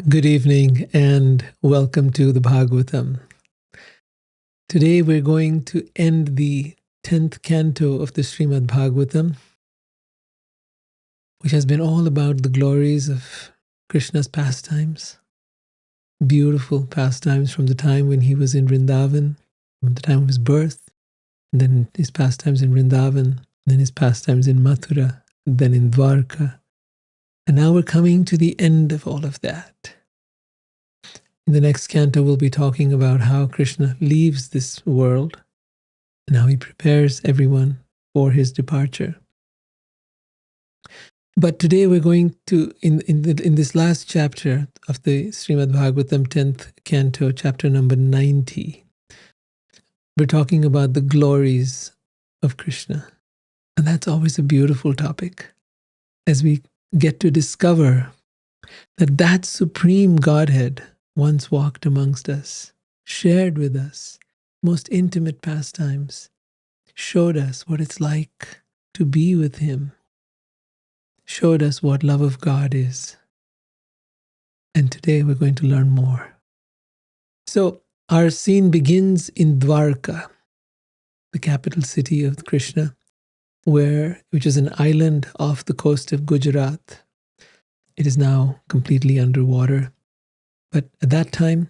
Good evening and welcome to the Bhagavatam. Today we're going to end the 10th canto of the Srimad Bhagavatam, which has been all about the glories of Krishna's pastimes, beautiful pastimes from the time when he was in Vrindavan, from the time of his birth, and then his pastimes in Vrindavan, then his pastimes in Mathura, then in Dwarka. And now we're coming to the end of all of that. In the next canto, we'll be talking about how Krishna leaves this world and how he prepares everyone for his departure. But today we're going to, in this last chapter of the Srimad Bhagavatam 10th canto, chapter number 90, we're talking about the glories of Krishna. And that's always a beautiful topic as we get to discover that supreme Godhead once walked amongst us, shared with us most intimate pastimes, showed us what it's like to be with him, showed us what love of God is. And today we're going to learn more. So our scene begins in Dwarka, the capital city of Krishna, which is an island off the coast of Gujarat. It is now completely underwater. But at that time,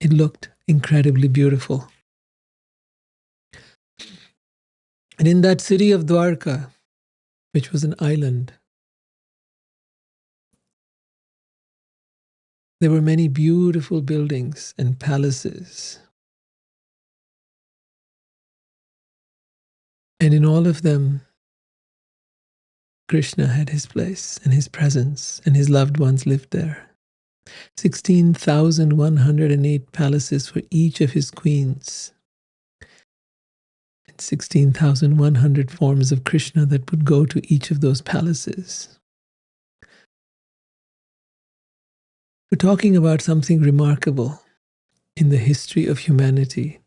it looked incredibly beautiful. And in that city of Dwarka, which was an island, there were many beautiful buildings and palaces. And in all of them, Krishna had his place and his presence, and his loved ones lived there. 16,108 palaces for each of his queens. 16,100 forms of Krishna that would go to each of those palaces. We're talking about something remarkable in the history of humanity.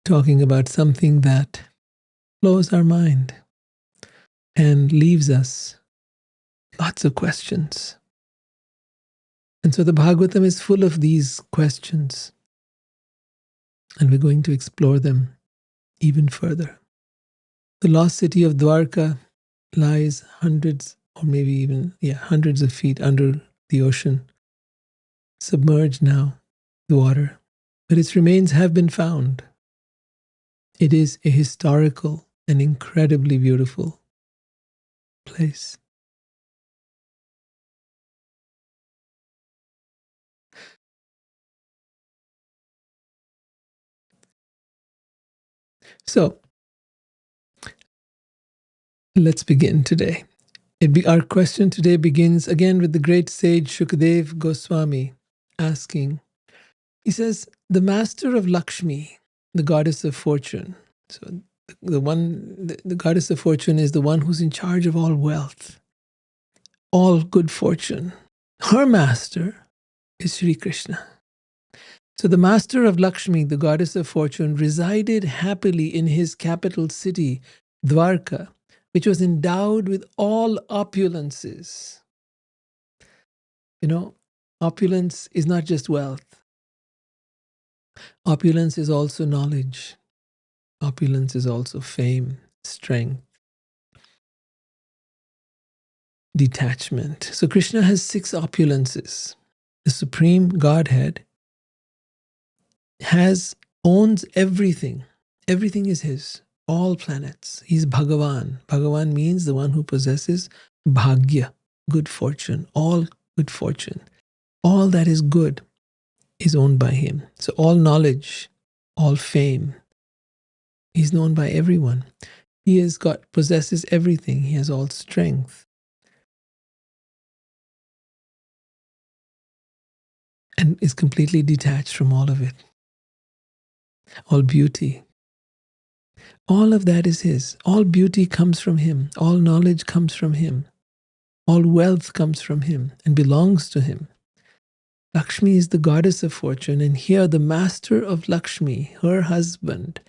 Talking about something that blows our mind and leaves us lots of questions. And so the Bhagavatam is full of these questions. And we're going to explore them even further. The lost city of Dwarka lies hundreds or maybe even hundreds of feet under the ocean, submerged now, the water. But its remains have been found. It is a historical and incredibly beautiful place. So, let's begin today. Our question today begins again with the great sage Shukdev Goswami asking, he says, the master of Lakshmi, the goddess of fortune. So the goddess of fortune is the one who's in charge of all wealth, all good fortune. Her master is Sri Krishna. So the master of Lakshmi, the goddess of fortune, resided happily in his capital city, Dwarka, which was endowed with all opulences. You know, opulence is not just wealth. Opulence is also knowledge. Opulence is also fame, strength, detachment. So Krishna has 6 opulences. The supreme Godhead owns everything. Everything is his. All planets. He's Bhagavan. Bhagavan means the one who possesses bhagya, good fortune, all good fortune. All that is good is owned by him. So all knowledge, all fame, he's known by everyone. He possesses everything. He has all strength. And is completely detached from all of it. All beauty. All of that is his. All beauty comes from him. All knowledge comes from him. All wealth comes from him and belongs to him. Lakshmi is the goddess of fortune, and here the master of Lakshmi, her husband,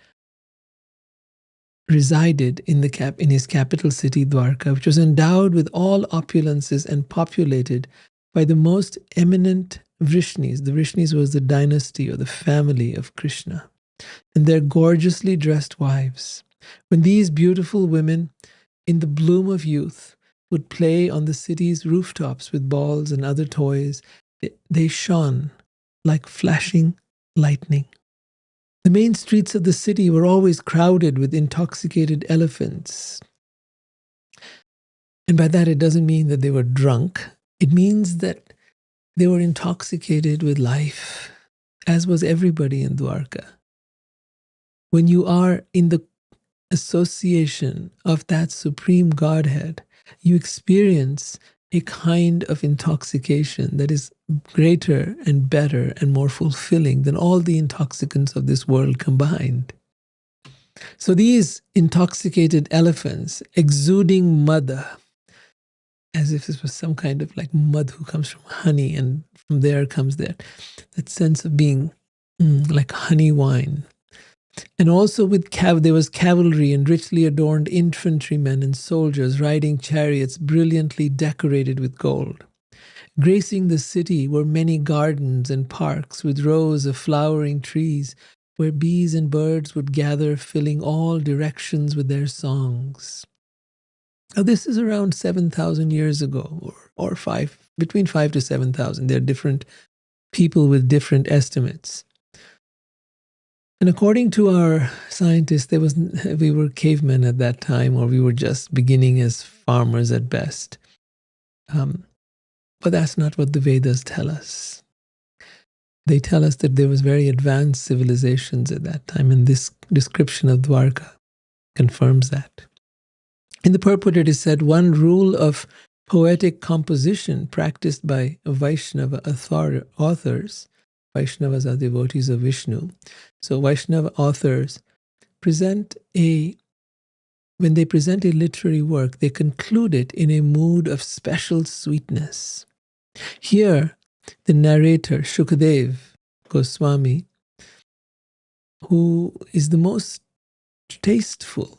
resided in his capital city Dwarka, which was endowed with all opulences and populated by the most eminent Vrishnis. The Vrishnis was the dynasty or the family of Krishna, and their gorgeously dressed wives. When these beautiful women, in the bloom of youth, would play on the city's rooftops with balls and other toys, they shone like flashing lightning. The main streets of the city were always crowded with intoxicated elephants. And by that, it doesn't mean that they were drunk. It means that they were intoxicated with life, as was everybody in Dwarka. When you are in the association of that supreme Godhead, you experience a kind of intoxication that is greater and better and more fulfilling than all the intoxicants of this world combined. So these intoxicated elephants exuding mud, as if this was some kind of like mud who comes from honey, and from there comes that sense of being like honey wine. And also with there was cavalry and richly adorned infantrymen and soldiers riding chariots brilliantly decorated with gold. Gracing the city were many gardens and parks with rows of flowering trees where bees and birds would gather, filling all directions with their songs. Now, this is around 7,000 years ago, or between 5 to 7,000. There are different people with different estimates. And according to our scientists, we were cavemen at that time, or we were just beginning as farmers at best. But that's not what the Vedas tell us. They tell us that there was very advanced civilizations at that time, and this description of Dwarka confirms that. In the purport, it is said, one rule of poetic composition practiced by Vaishnava authors, Vaishnavas are devotees of Vishnu. So Vaishnava authors when they present a literary work, they conclude it in a mood of special sweetness. Here, the narrator, Shukadev Goswami, who is the most tasteful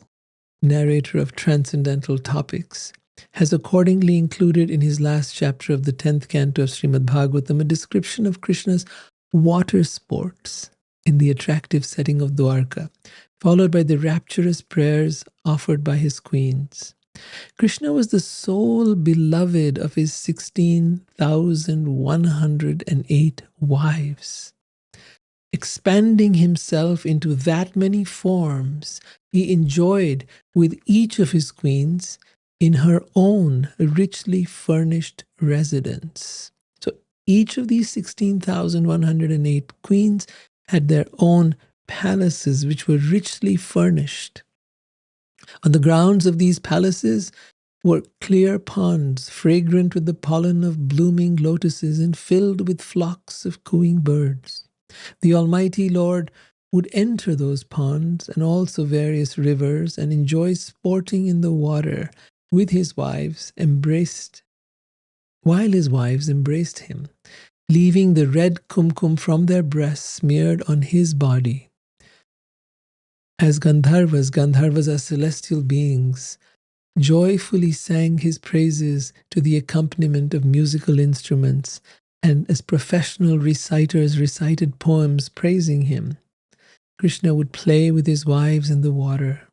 narrator of transcendental topics, has accordingly included in his last chapter of the 10th canto of Srimad Bhagavatam a description of Krishna's water sports in the attractive setting of Dwarka, followed by the rapturous prayers offered by his queens. Krishna was the sole beloved of his 16,108 wives. Expanding himself into that many forms, he enjoyed with each of his queens in her own richly furnished residence. So each of these 16,108 queens had their own palaces which were richly furnished. On the grounds of these palaces were clear ponds, fragrant with the pollen of blooming lotuses and filled with flocks of cooing birds. The Almighty Lord would enter those ponds and also various rivers and enjoy sporting in the water with his wives, while his wives embraced him, leaving the red kumkum from their breasts smeared on his body. As Gandharvas are celestial beings, joyfully sang his praises to the accompaniment of musical instruments, and as professional reciters recited poems praising him, Krishna would play with his wives in the water.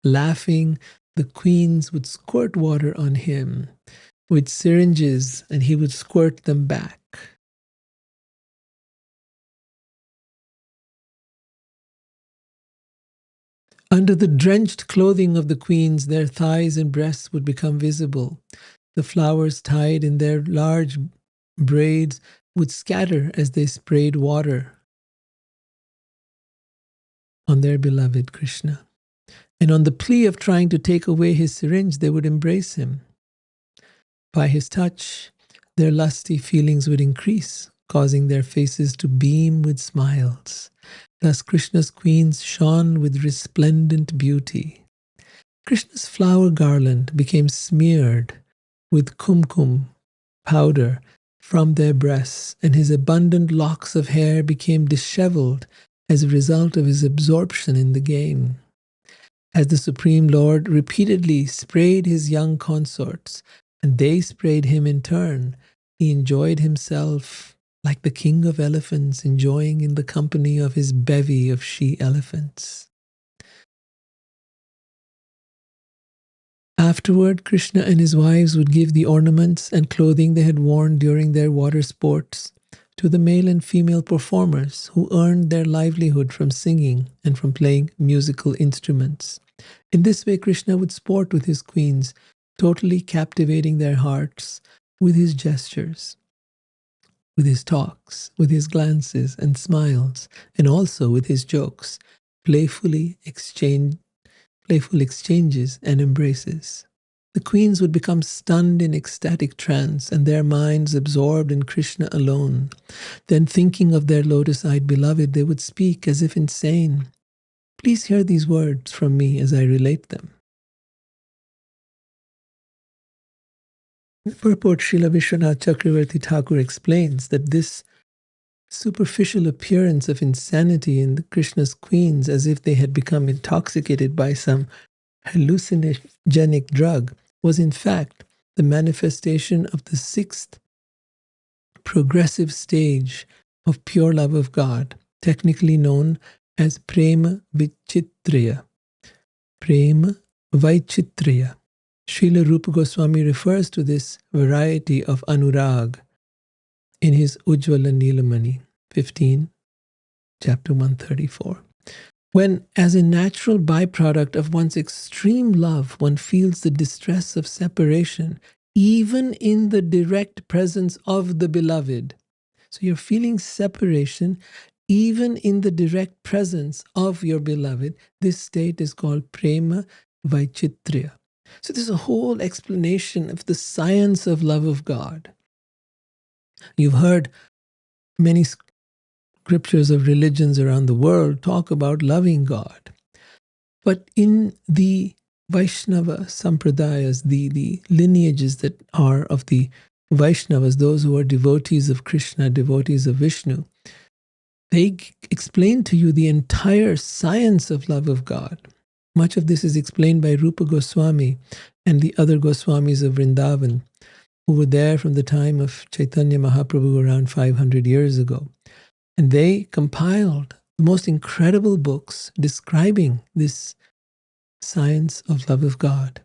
Laughing, the queens would squirt water on him with syringes, and he would squirt them back. Under the drenched clothing of the queens, their thighs and breasts would become visible. The flowers tied in their large braids would scatter as they sprayed water on their beloved Krishna. And on the plea of trying to take away his syringe, they would embrace him. By his touch, their lusty feelings would increase, causing their faces to beam with smiles. Thus Krishna's queens shone with resplendent beauty. Krishna's flower garland became smeared with kumkum powder from their breasts, and his abundant locks of hair became disheveled as a result of his absorption in the game. As the Supreme Lord repeatedly sprayed his young consorts, and they sprayed him in turn, he enjoyed himself like the king of elephants enjoying in the company of his bevy of she-elephants. Afterward, Krishna and his wives would give the ornaments and clothing they had worn during their water sports to the male and female performers who earned their livelihood from singing and from playing musical instruments. In this way, Krishna would sport with his queens, totally captivating their hearts with his gestures, with his talks, with his glances and smiles, and also with his jokes, playful exchanges and embraces. The queens would become stunned in ecstatic trance and their minds absorbed in Krishna alone. Then, thinking of their lotus-eyed beloved, they would speak as if insane. Please hear these words from me as I relate them. Purport Srila Vishwanath Chakravarti Thakur explains that this superficial appearance of insanity in the Krishna's queens, as if they had become intoxicated by some hallucinogenic drug, was in fact the manifestation of the sixth progressive stage of pure love of God, technically known as Prema Vichitraya. Prema Vaichitraya. Srila Rupa Goswami refers to this variety of anurag in his Ujjvala Nilamani 15, chapter 134. When, as a natural byproduct of one's extreme love, one feels the distress of separation, even in the direct presence of the beloved. So you're feeling separation even in the direct presence of your beloved. This state is called Prema Vaichitrya. So there's a whole explanation of the science of love of God. You've heard many scriptures of religions around the world talk about loving God. But in the Vaishnava Sampradayas, the lineages that are of the Vaishnavas, those who are devotees of Krishna, devotees of Vishnu, they explain to you the entire science of love of God. Much of this is explained by Rupa Goswami and the other Goswamis of Vrindavan, who were there from the time of Chaitanya Mahaprabhu around 500 years ago. And they compiled the most incredible books describing this science of love of God.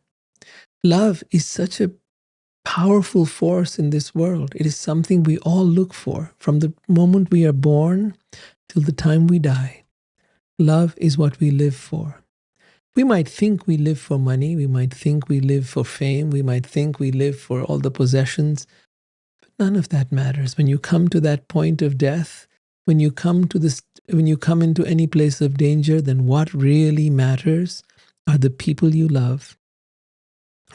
Love is such a powerful force in this world. It is something we all look for from the moment we are born till the time we die. Love is what we live for. We might think we live for money. We might think we live for fame. We might think we live for all the possessions. But none of that matters. When you come to that point of death, when you come into any place of danger, then what really matters are the people you love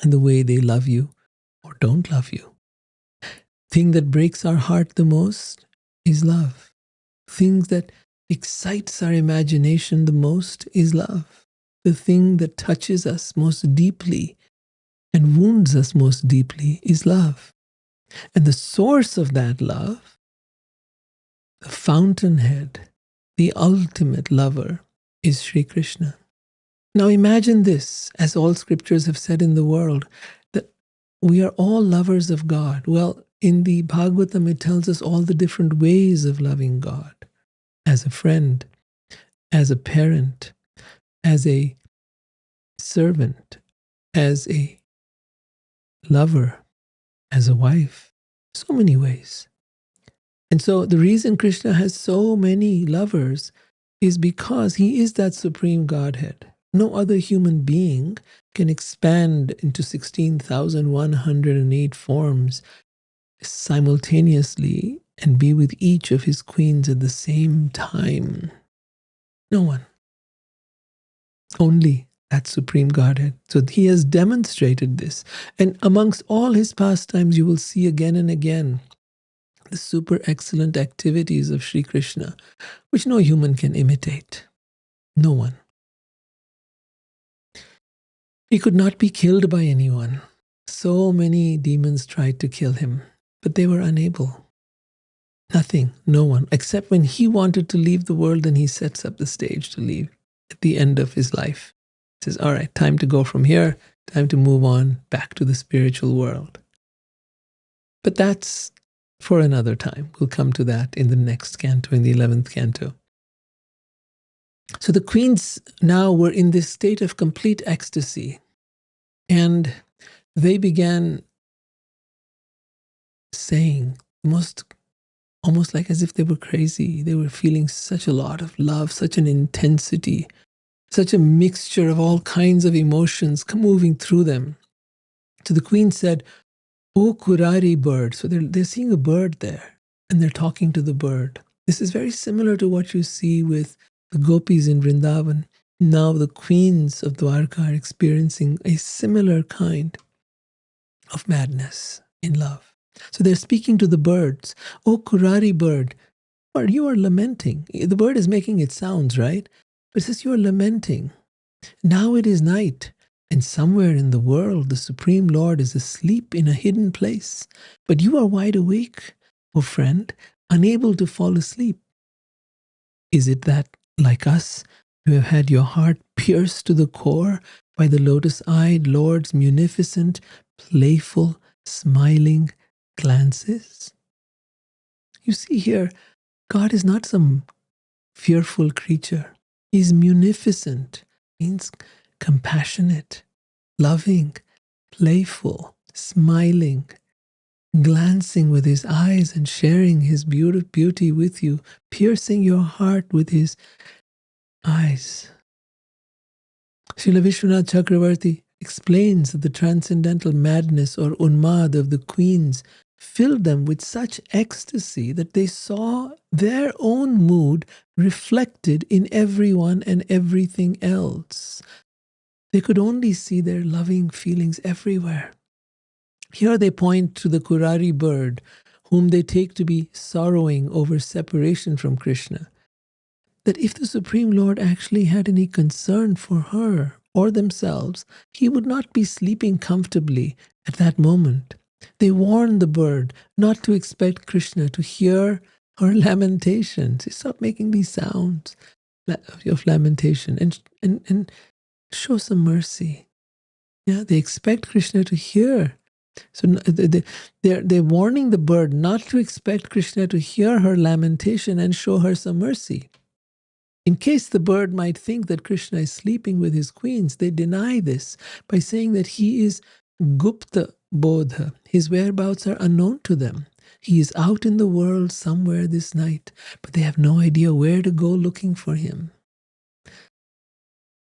and the way they love you or don't love you. Thing that breaks our heart the most is love. Things that excites our imagination the most is love. The thing that touches us most deeply and wounds us most deeply is love. And the source of that love, the fountainhead, the ultimate lover, is Sri Krishna. Now imagine this, as all scriptures have said in the world, that we are all lovers of God. Well, in the Bhagavatam, it tells us all the different ways of loving God. As a friend, as a parent, as a servant, as a lover, as a wife. So many ways. And so the reason Krishna has so many lovers is because he is that supreme Godhead. No other human being can expand into 16,108 forms simultaneously and be with each of his queens at the same time. No one. Only that supreme Godhead. So he has demonstrated this. And amongst all his pastimes, you will see again and again the super excellent activities of Sri Krishna, which no human can imitate. No one. He could not be killed by anyone. So many demons tried to kill him, but they were unable. Nothing, no one, except when he wanted to leave the world, then he sets up the stage to leave at the end of his life. It says, all right, time to go from here, time to move on back to the spiritual world. But that's for another time. We'll come to that in the next canto, in the 11th canto. So the queens now were in this state of complete ecstasy, and they began saying almost like as if they were crazy. They were feeling such a lot of love, such an intensity, such a mixture of all kinds of emotions moving through them. So the queen said, "O Kurari bird." So they're seeing a bird there, and they're talking to the bird. This is very similar to what you see with the gopis in Vrindavan. Now the queens of Dwarka are experiencing a similar kind of madness in love. So they're speaking to the birds. "O Kurari bird, or you are lamenting." The bird is making its sounds, right? But it says you are lamenting. Now it is night, and somewhere in the world the Supreme Lord is asleep in a hidden place. But you are wide awake, O friend, unable to fall asleep. Is it that, like us, you have had your heart pierced to the core by the lotus-eyed Lord's munificent, playful, smiling glances? You see here, God is not some fearful creature. He's munificent, means compassionate, loving, playful, smiling, glancing with his eyes and sharing his beauty with you, piercing your heart with his eyes. Srila Vishwanath Chakravarti explains that the transcendental madness or unmad of the queens filled them with such ecstasy that they saw their own mood reflected in everyone and everything else. They could only see their loving feelings everywhere. Here they point to the Kurari bird, whom they take to be sorrowing over separation from Krishna. That if the Supreme Lord actually had any concern for her or themselves, he would not be sleeping comfortably at that moment. They warn the bird not to expect Krishna to hear her lamentations. Stop making these sounds of lamentation and show some mercy. Yeah, they expect Krishna to hear. So they're warning the bird not to expect Krishna to hear her lamentation and show her some mercy. In case the bird might think that Krishna is sleeping with his queens, they deny this by saying that he is Gupta Bodha. His whereabouts are unknown to them. He is out in the world somewhere this night, but they have no idea where to go looking for him.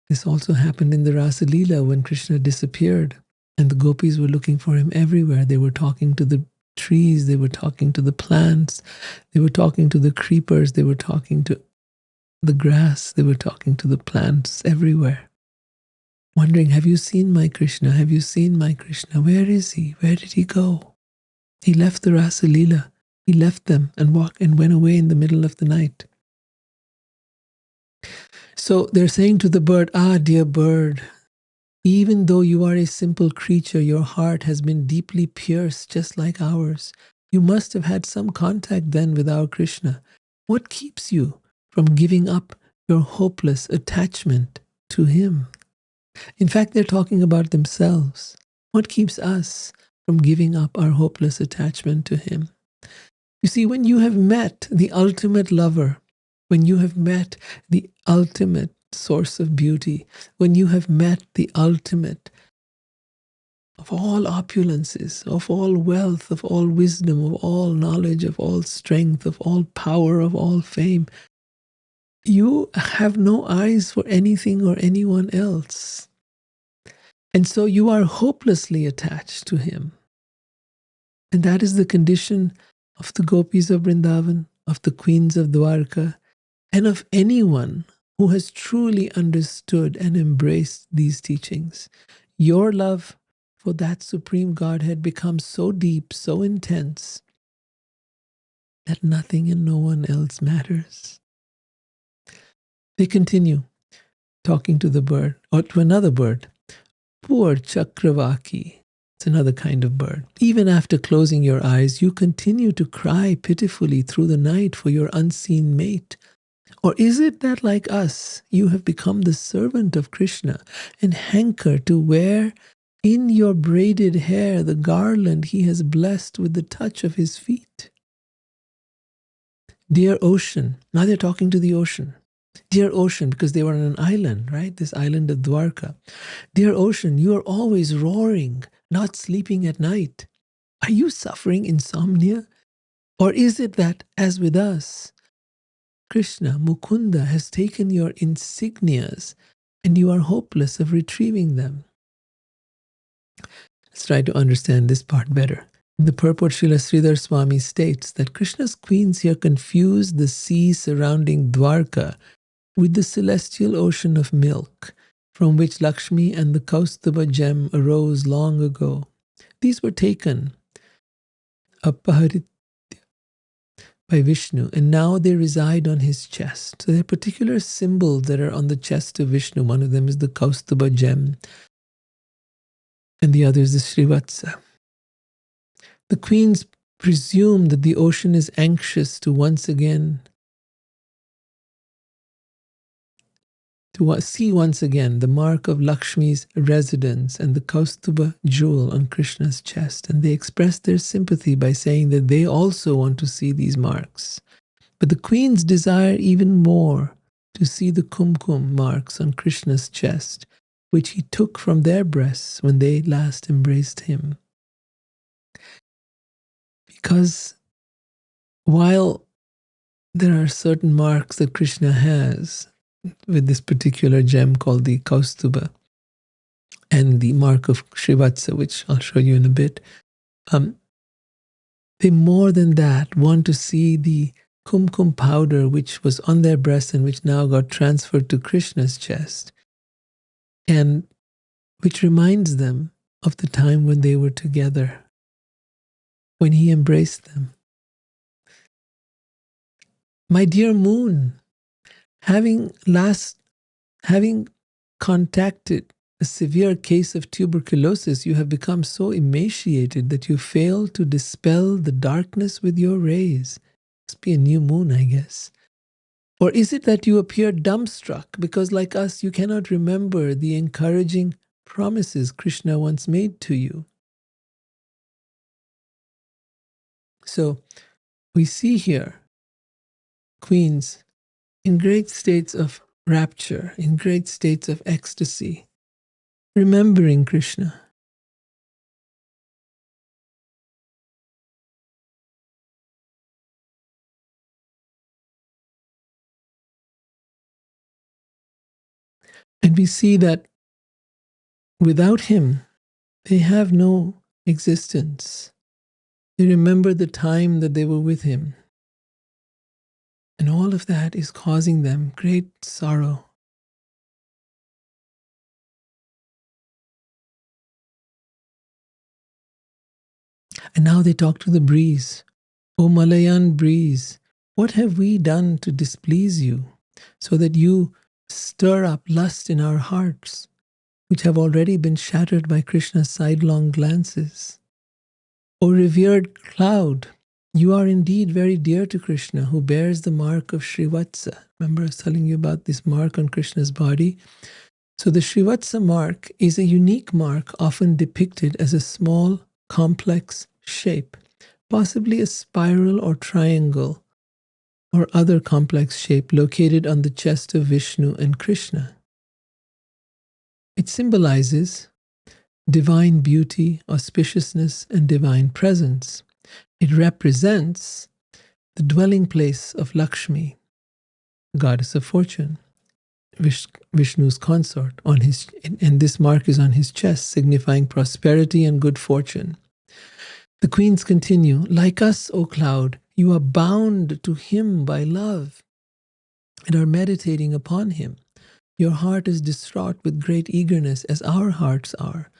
This also happened in the Rasa Leela when Krishna disappeared and the gopis were looking for him everywhere. They were talking to the trees, they were talking to the plants, they were talking to the creepers, they were talking to the grass, they were talking to the plants everywhere, wondering, have you seen my Krishna? Have you seen my Krishna? Where is he? Where did he go? He left the Rasa Leela. He left them and went away in the middle of the night. So they're saying to the bird, "Ah, dear bird, even though you are a simple creature, your heart has been deeply pierced just like ours. You must have had some contact then with our Krishna. What keeps you from giving up your hopeless attachment to him?" In fact, they're talking about themselves. What keeps us from giving up our hopeless attachment to him? You see, when you have met the ultimate lover, when you have met the ultimate source of beauty, when you have met the ultimate of all opulences, of all wealth, of all wisdom, of all knowledge, of all strength, of all power, of all fame, you have no eyes for anything or anyone else. And so you are hopelessly attached to him. And that is the condition of the gopis of Vrindavan, of the queens of Dwarka, and of anyone who has truly understood and embraced these teachings. Your love for that Supreme Godhead becomes so deep, so intense, that nothing and no one else matters. They continue talking to the bird, or to another bird. Poor Chakravaki. It's another kind of bird. Even after closing your eyes, you continue to cry pitifully through the night for your unseen mate. Or is it that, like us, you have become the servant of Krishna and hanker to wear in your braided hair the garland he has blessed with the touch of his feet? Dear ocean, now they're talking to the ocean. Dear ocean, because they were on an island, right? This island of Dwarka. Dear ocean, you are always roaring, not sleeping at night. Are you suffering insomnia? Or is it that, as with us, Krishna, Mukunda, has taken your insignias and you are hopeless of retrieving them? Let's try to understand this part better. In the purport, Srila Sridhar Swami states that Krishna's queens here confuse the sea surrounding Dwarka with the celestial ocean of milk, from which Lakshmi and the Kaustubha gem arose long ago. These were taken, apaharit, by Vishnu, and now they reside on his chest. So there are particular symbols that are on the chest of Vishnu. One of them is the Kaustubha gem, and the other is the Srivatsa. The queens presume that the ocean is anxious to once again see once again the mark of Lakshmi's residence and the Kaustubha jewel on Krishna's chest, and they express their sympathy by saying that they also want to see these marks. But the queens desire even more to see the kumkum marks on Krishna's chest, which he took from their breasts when they last embraced him. Because while there are certain marks that Krishna has with this particular gem called the Kaustubha and the mark of Srivatsa, which I'll show you in a bit, they more than that want to see the kumkum powder which was on their breast and which now got transferred to Krishna's chest, and which reminds them of the time when they were together, when he embraced them. My dear moon, having contacted a severe case of tuberculosis, you have become so emaciated that you fail to dispel the darkness with your rays. Must be a new moon, I guess. Or is it that you appear dumbstruck because, like us, you cannot remember the encouraging promises Krishna once made to you? So we see here queens in great states of rapture, in great states of ecstasy, remembering Krishna. And we see that without him, they have no existence. They remember the time that they were with him. And all of that is causing them great sorrow. And now they talk to the breeze. O Malayan breeze, what have we done to displease you, so that you stir up lust in our hearts, which have already been shattered by Krishna's sidelong glances? O revered cloud, you are indeed very dear to Krishna, who bears the mark of Srivatsa. Remember I was telling you about this mark on Krishna's body? So the Srivatsa mark is a unique mark, often depicted as a small, complex shape, possibly a spiral or triangle or other complex shape located on the chest of Vishnu and Krishna. It symbolizes divine beauty, auspiciousness, and divine presence. It represents the dwelling place of Lakshmi, goddess of fortune, Vishnu's consort, and this mark is on his chest, signifying prosperity and good fortune. The queens continue, like us, O cloud, you are bound to him by love and are meditating upon him. Your heart is distraught with great eagerness, as our hearts are.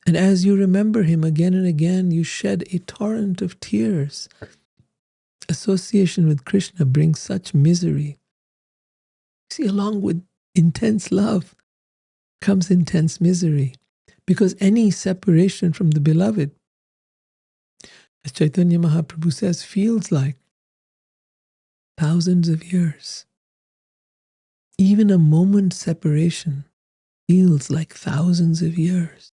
And as you remember him again and again, you shed a torrent of tears. Association with Krishna brings such misery. See, along with intense love comes intense misery, because any separation from the beloved, as Chaitanya Mahaprabhu says, feels like thousands of years. Even a moment's separation feels like thousands of years.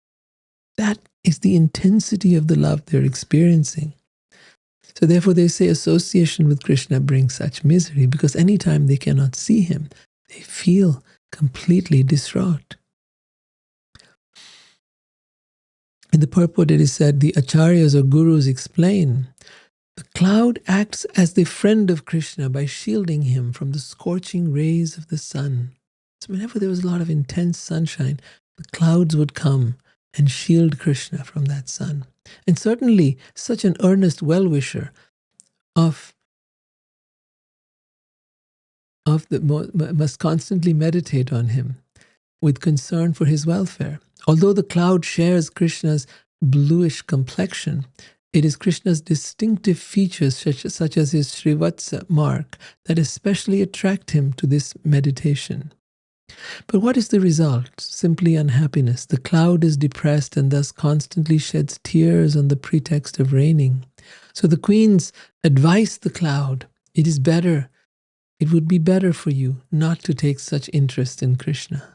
That is the intensity of the love they're experiencing. So therefore they say association with Krishna brings such misery, because anytime they cannot see him, they feel completely distraught. In the purport it is said, the acharyas or gurus explain, the cloud acts as the friend of Krishna by shielding him from the scorching rays of the sun. So whenever there was a lot of intense sunshine, the clouds would come and shield Krishna from that sun. And certainly such an earnest well-wisher must constantly meditate on him with concern for his welfare. Although the cloud shares Krishna's bluish complexion, it is Krishna's distinctive features such as his Srivatsa mark that especially attract him to this meditation. But what is the result? Simply unhappiness. The cloud is depressed and thus constantly sheds tears on the pretext of raining. So the queens advise the cloud, it would be better for you not to take such interest in Krishna.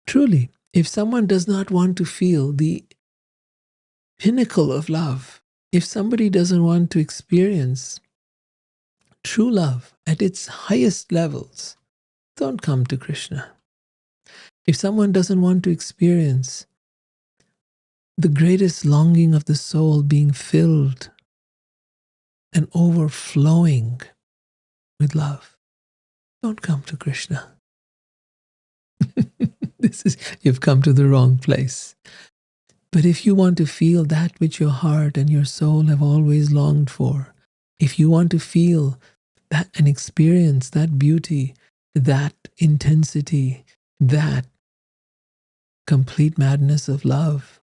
Truly, if someone does not want to feel the pinnacle of love, if somebody doesn't want to experience true love at its highest levels, don't come to Krishna. If someone doesn't want to experience the greatest longing of the soul being filled and overflowing with love, don't come to Krishna. You've come to the wrong place. But if you want to feel that which your heart and your soul have always longed for, if you want to feel that and experience that beauty, that intensity, that complete madness of love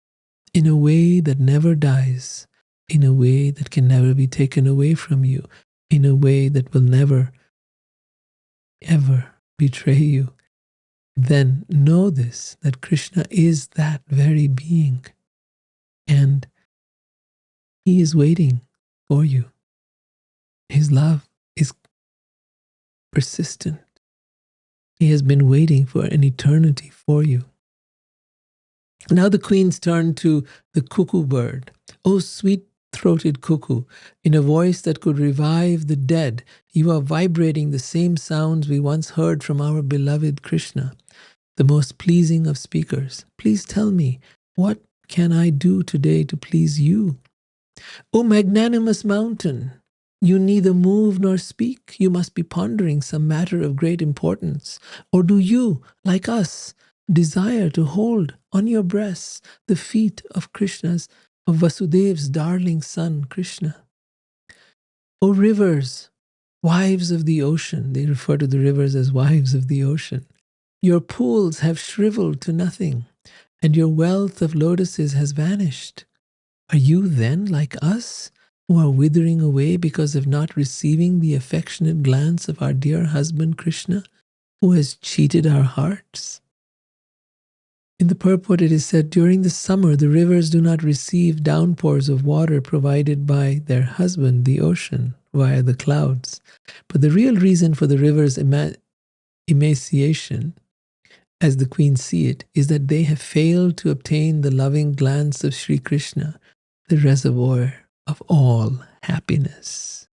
in a way that never dies, in a way that can never be taken away from you, in a way that will never, ever betray you, then know this, that Krishna is that very being. And he is waiting for you. His love is persistent. He has been waiting for an eternity for you. Now the queens turn to the cuckoo bird. Oh, sweet-throated cuckoo, in a voice that could revive the dead, you are vibrating the same sounds we once heard from our beloved Krishna, the most pleasing of speakers. Please tell me, what can I do today to please you? O magnanimous mountain, you neither move nor speak. You must be pondering some matter of great importance. Or do you, like us, desire to hold on your breasts the feet of of Vasudev's darling son, Krishna? O rivers, wives of the ocean, they refer to the rivers as wives of the ocean. Your pools have shriveled to nothing, and your wealth of lotuses has vanished. Are you then like us, who are withering away because of not receiving the affectionate glance of our dear husband Krishna, who has cheated our hearts? In the purport it is said, during the summer the rivers do not receive downpours of water provided by their husband, the ocean, via the clouds. But the real reason for the river's emaciation, as the queens see it, is that they have failed to obtain the loving glance of Sri Krishna, the reservoir of all happiness.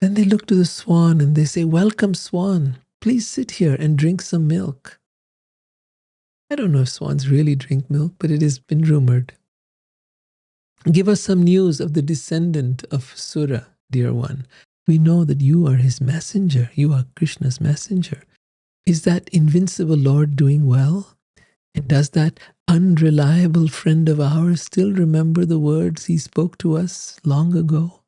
Then they look to the swan and they say, welcome, swan. Please sit here and drink some milk. I don't know if swans really drink milk, but it has been rumored. Give us some news of the descendant of Sura, dear one. We know that you are his messenger. You are Krishna's messenger. Is that invincible Lord doing well? And does that unreliable friend of ours still remember the words he spoke to us long ago?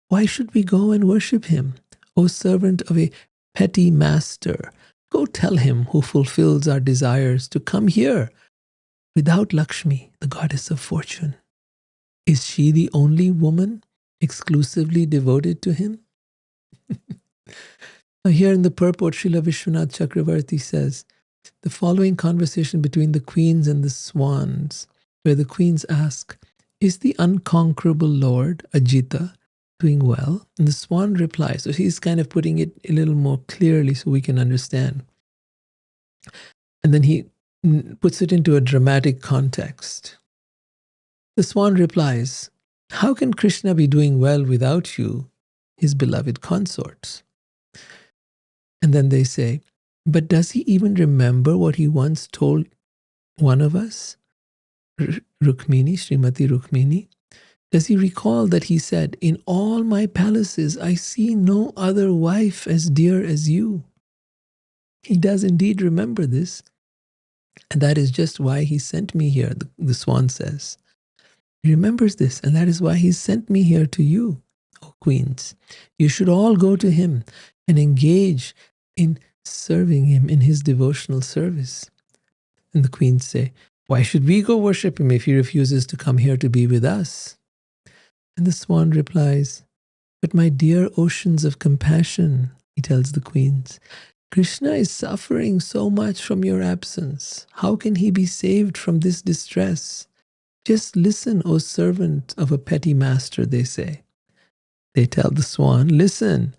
Why should we go and worship him, O servant of a petty master? Go tell him who fulfills our desires to come here without Lakshmi, the goddess of fortune. Is she the only woman exclusively devoted to him? Now here in the purport, Srila Vishwanath Chakravarti says, the following conversation between the queens and the swans, where the queens ask, is the unconquerable Lord, Ajita, doing well? And the swan replies. So he's kind of putting it a little more clearly so we can understand. And then he puts it into a dramatic context. The swan replies, how can Krishna be doing well without you, his beloved consorts? And then they say, but does he even remember what he once told one of us, Rukmini, Srimati Rukmini? Does he recall that he said, in all my palaces I see no other wife as dear as you? He does indeed remember this. And that is just why he sent me here, the swan says. He remembers this, and that is why he sent me here to you, O queens. You should all go to him and engage in serving him in his devotional service. And the queens say, why should we go worship him if he refuses to come here to be with us? And the swan replies, but my dear oceans of compassion, he tells the queens, Krishna is suffering so much from your absence. How can he be saved from this distress? Just listen, O servant of a petty master, they say. They tell the swan, listen,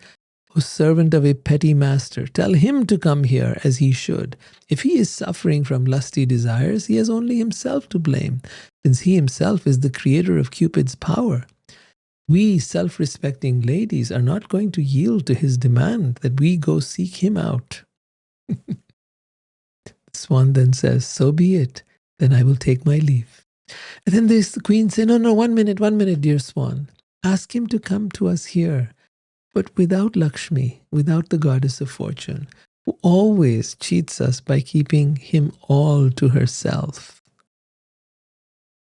O servant of a petty master, tell him to come here as he should. If he is suffering from lusty desires, he has only himself to blame, since he himself is the creator of Cupid's power. We self-respecting ladies are not going to yield to his demand that we go seek him out. The swan then says, so be it, then I will take my leave. And then the queen say, no, 1 minute, dear swan. Ask him to come to us here, but without Lakshmi, without the goddess of fortune, who always cheats us by keeping him all to herself.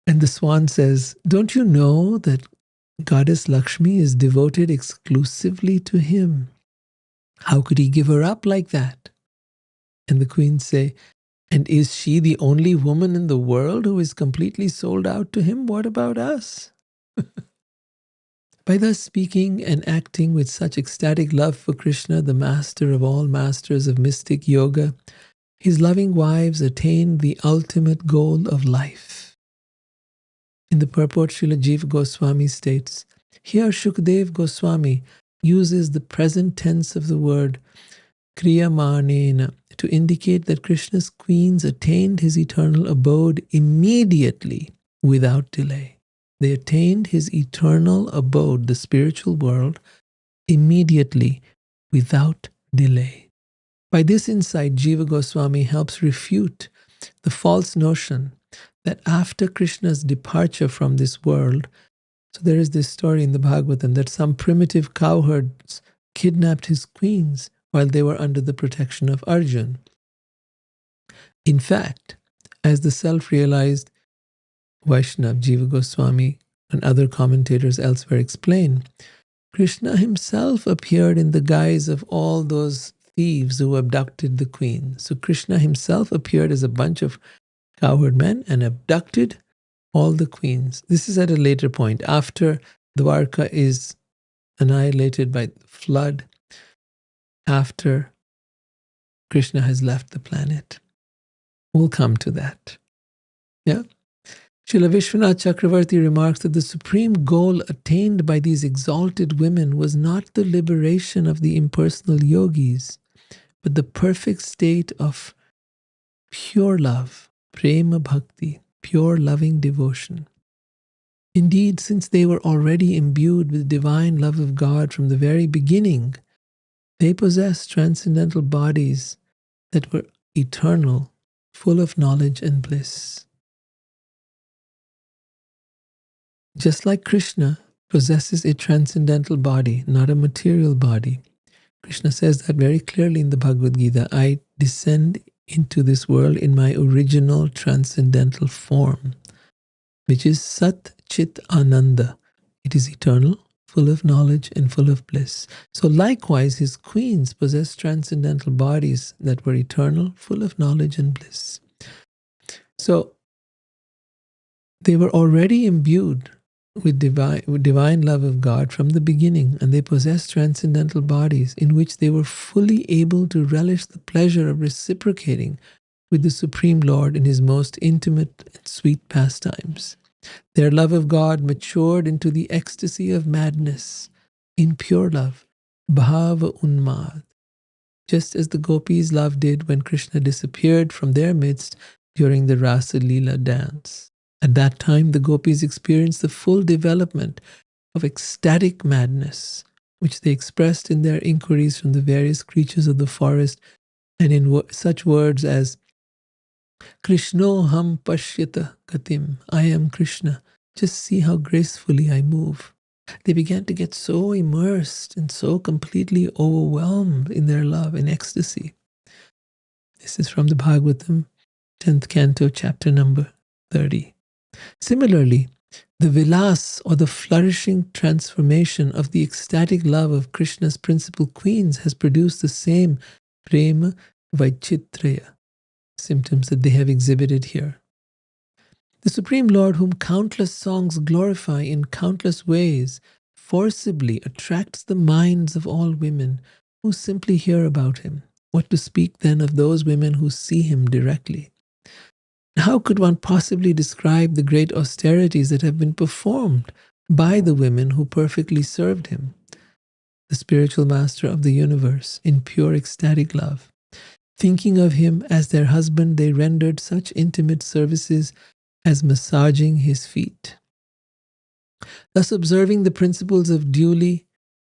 And the swan says, don't you know that Goddess Lakshmi is devoted exclusively to him? How could he give her up like that? And the queens say, and is she the only woman in the world who is completely sold out to him? What about us? By thus speaking and acting with such ecstatic love for Krishna, the master of all masters of mystic yoga, his loving wives attained the ultimate goal of life. In the purport, Srila Jiva Goswami states, here Shukdev Goswami uses the present tense of the word kriyamanena to indicate that Krishna's queens attained his eternal abode immediately without delay. They attained his eternal abode, the spiritual world, immediately without delay. By this insight, Jiva Goswami helps refute the false notion that after Krishna's departure from this world, so there is this story in the Bhagavatam that some primitive cowherds kidnapped his queens while they were under the protection of Arjun. In fact, as the self-realized Vaishnav, Jiva Goswami, and other commentators elsewhere explain, Krishna himself appeared in the guise of all those thieves who abducted the queen. So Krishna himself appeared as a bunch of cowherd men and abducted all the queens. This is at a later point, after Dwarka is annihilated by flood, after Krishna has left the planet. We'll come to that. Yeah? Srila Vishwanath Chakravarti remarks that the supreme goal attained by these exalted women was not the liberation of the impersonal yogis, but the perfect state of pure love, prema bhakti, pure loving devotion. Indeed, since they were already imbued with divine love of God from the very beginning, they possessed transcendental bodies that were eternal, full of knowledge and bliss. Just like Krishna possesses a transcendental body, not a material body. Krishna says that very clearly in the Bhagavad Gita, I descend into this world in my original transcendental form, which is Sat Chit Ananda. It is eternal, full of knowledge and full of bliss. So likewise, his queens possess transcendental bodies that were eternal, full of knowledge and bliss. So they were already imbued with divine love of God from the beginning, and they possessed transcendental bodies in which they were fully able to relish the pleasure of reciprocating with the Supreme Lord in his most intimate and sweet pastimes. Their love of God matured into the ecstasy of madness, in pure love, bhava unmad, just as the gopis' love did when Krishna disappeared from their midst during the Rasa Leela dance. At that time, the gopis experienced the full development of ecstatic madness, which they expressed in their inquiries from the various creatures of the forest and in such words as Krishno ham pashyata gatim, I am Krishna, just see how gracefully I move. They began to get so immersed and so completely overwhelmed in their love and ecstasy. This is from the Bhagavatam, 10th Canto, chapter number 30. Similarly, the vilas, or the flourishing transformation of the ecstatic love of Krishna's principal queens, has produced the same prema vaichitraya symptoms that they have exhibited here. The Supreme Lord, whom countless songs glorify in countless ways, forcibly attracts the minds of all women who simply hear about him. What to speak then of those women who see him directly? How could one possibly describe the great austerities that have been performed by the women who perfectly served him, the spiritual master of the universe, in pure ecstatic love? Thinking of him as their husband, they rendered such intimate services as massaging his feet. Thus, observing the principles of duty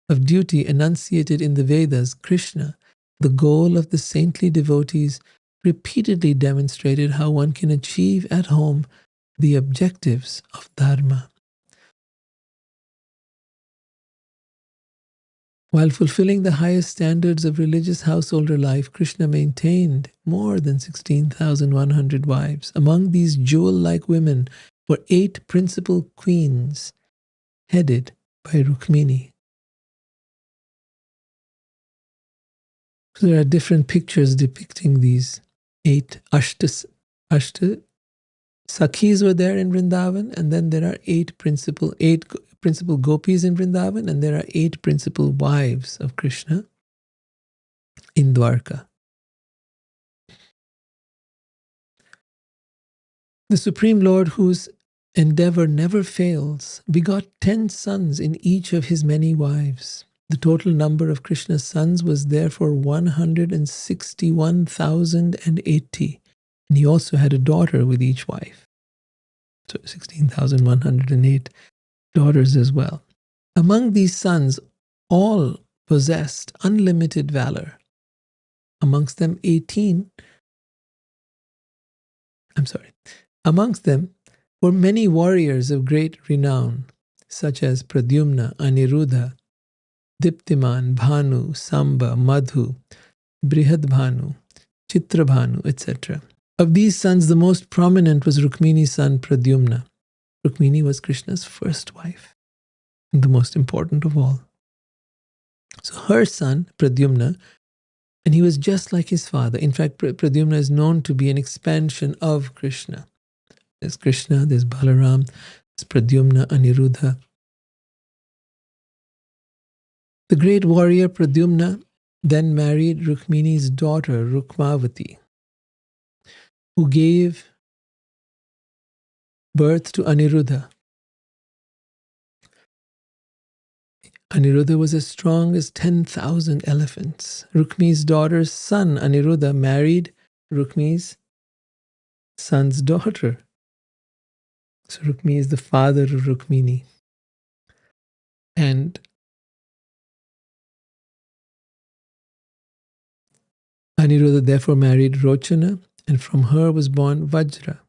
enunciated in the Vedas, Krishna, the goal of the saintly devotees, repeatedly demonstrated how one can achieve at home the objectives of Dharma. While fulfilling the highest standards of religious householder life, Krishna maintained more than 16,100 wives. Among these jewel-like women were 8 principal queens, headed by Rukmini. So there are different pictures depicting these 8 Ashta Sakhis were there in Vrindavan, and then there are 8 principal gopis in Vrindavan, and there are 8 principal wives of Krishna in Dwarka. The Supreme Lord, whose endeavor never fails, begot 10 sons in each of his many wives. The total number of Krishna's sons was therefore 161,080, and he also had a daughter with each wife. So 16,108 daughters as well. Among these sons, all possessed unlimited valor. Amongst them were many warriors of great renown, such as Pradyumna, Aniruddha, Diptiman, Bhanu, Samba, Madhu, Brihadbhanu, Chitrabhanu, etc. Of these sons, the most prominent was Rukmini's son Pradyumna. Rukmini was Krishna's first wife, and the most important of all. So her son, Pradyumna, and he was just like his father. In fact, Pradyumna is known to be an expansion of Krishna. There's Krishna, there's Balaram, there's Pradyumna, Aniruddha. The great warrior Pradyumna then married Rukmini's daughter, Rukmavati, who gave birth to Aniruddha. Aniruddha was as strong as 10,000 elephants. Rukmi's daughter's son, Aniruddha, married Rukmi's son's daughter. So Rukmi is the father of Rukmini. And Aniruddha therefore married Rochana, and from her was born Vajra,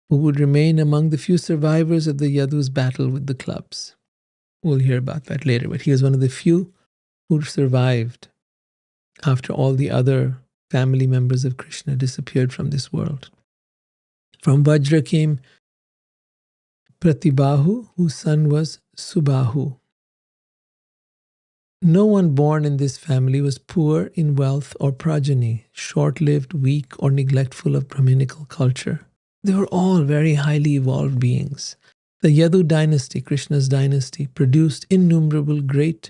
who would remain among the few survivors of the Yadu's battle with the clubs. We'll hear about that later, but he was one of the few who survived after all the other family members of Krishna disappeared from this world. From Vajra came Pratibahu, whose son was Subahu. No one born in this family was poor in wealth or progeny, short-lived, weak, or neglectful of Brahminical culture. They were all very highly evolved beings. The Yadu dynasty, Krishna's dynasty, produced innumerable great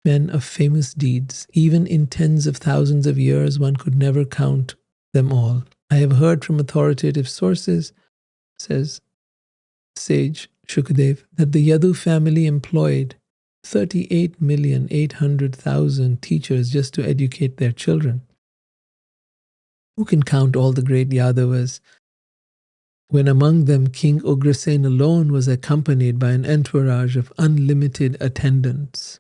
men of famous deeds. Even in tens of thousands of years, one could never count them all. I have heard from authoritative sources, says sage Shukadev, that the Yadu family employed 38,800,000 teachers just to educate their children. Who can count all the great Yadavas, when among them King Ugrasen alone was accompanied by an entourage of unlimited attendants?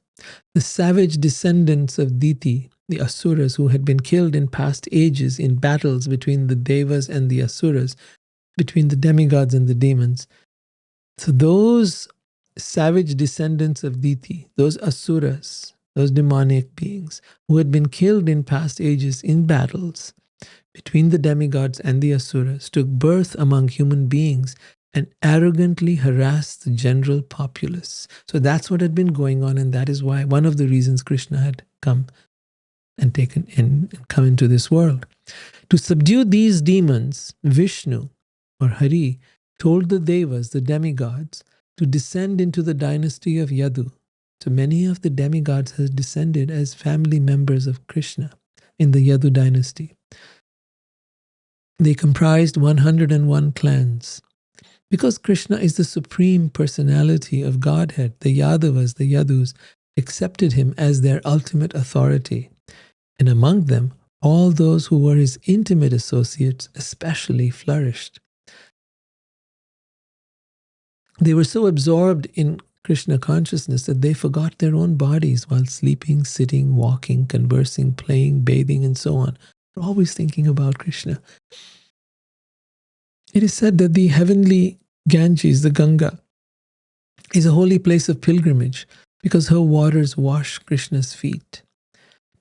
The savage descendants of Diti, the Asuras who had been killed in past ages in battles between the Devas and the Asuras, between the demigods and the demons. So those savage descendants of Diti, those Asuras, those demonic beings who had been killed in past ages in battles between the demigods and the Asuras, took birth among human beings and arrogantly harassed the general populace. So that's what had been going on, and that is why one of the reasons Krishna had come and taken in and come into this world. To subdue these demons, Vishnu or Hari told the Devas, the demigods, to descend into the dynasty of Yadu. So many of the demigods have descended as family members of Krishna in the Yadu dynasty. They comprised 101 clans. Because Krishna is the supreme personality of Godhead, the Yadavas, the Yadus, accepted him as their ultimate authority. And among them, all those who were his intimate associates especially flourished. They were so absorbed in Krishna consciousness that they forgot their own bodies while sleeping, sitting, walking, conversing, playing, bathing, and so on. They're always thinking about Krishna. It is said that the heavenly Ganges, the Ganga, is a holy place of pilgrimage because her waters wash Krishna's feet.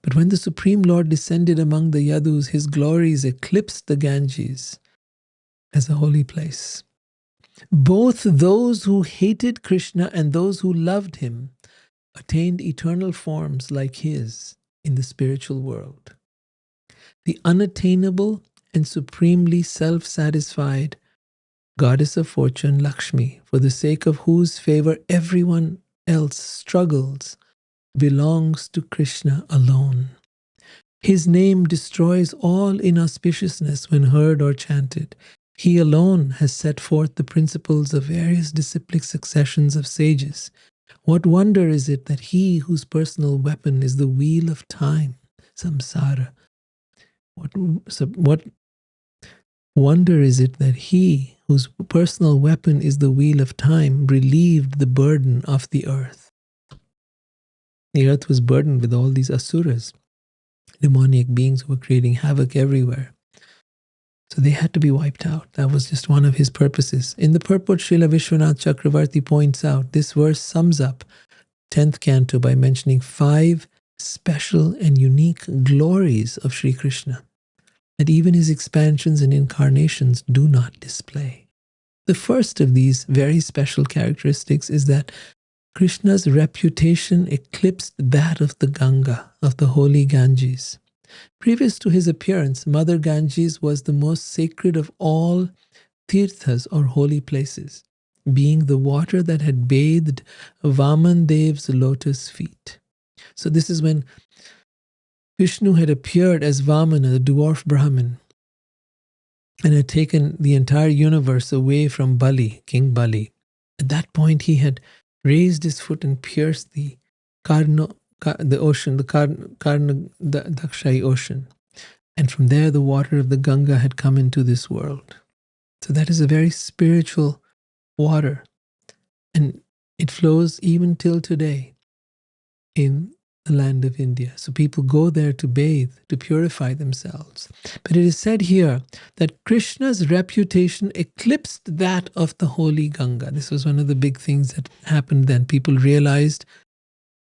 But when the Supreme Lord descended among the Yadus, his glories eclipsed the Ganges as a holy place. Both those who hated Krishna and those who loved him attained eternal forms like his in the spiritual world. The unattainable and supremely self-satisfied goddess of fortune, Lakshmi, for the sake of whose favor everyone else struggles, belongs to Krishna alone. His name destroys all inauspiciousness when heard or chanted. He alone has set forth the principles of various disciplic successions of sages. What wonder is it that he whose personal weapon is the wheel of time, samsara, what wonder is it that he whose personal weapon is the wheel of time relieved the burden of the earth? The earth was burdened with all these asuras, demonic beings who were creating havoc everywhere. So they had to be wiped out. That was just one of his purposes. In the purport, Srila Vishwanath Chakravarti points out, this verse sums up 10th canto by mentioning 5 special and unique glories of Sri Krishna that even his expansions and incarnations do not display. The first of these very special characteristics is that Krishna's reputation eclipsed that of the Ganga, of the holy Ganges. Previous to his appearance, Mother Ganges was the most sacred of all tirthas or holy places, being the water that had bathed Vaman Dev's lotus feet. So this is when Vishnu had appeared as Vamana, the dwarf Brahmin, and had taken the entire universe away from Bali, King Bali. At that point, he had raised his foot and pierced the ocean, the Dakshai ocean. And from there, the water of the Ganga had come into this world. So that is a very spiritual water. And it flows even till today in the land of India. So people go there to bathe, to purify themselves. But it is said here that Krishna's reputation eclipsed that of the holy Ganga. This was one of the big things that happened then. People realized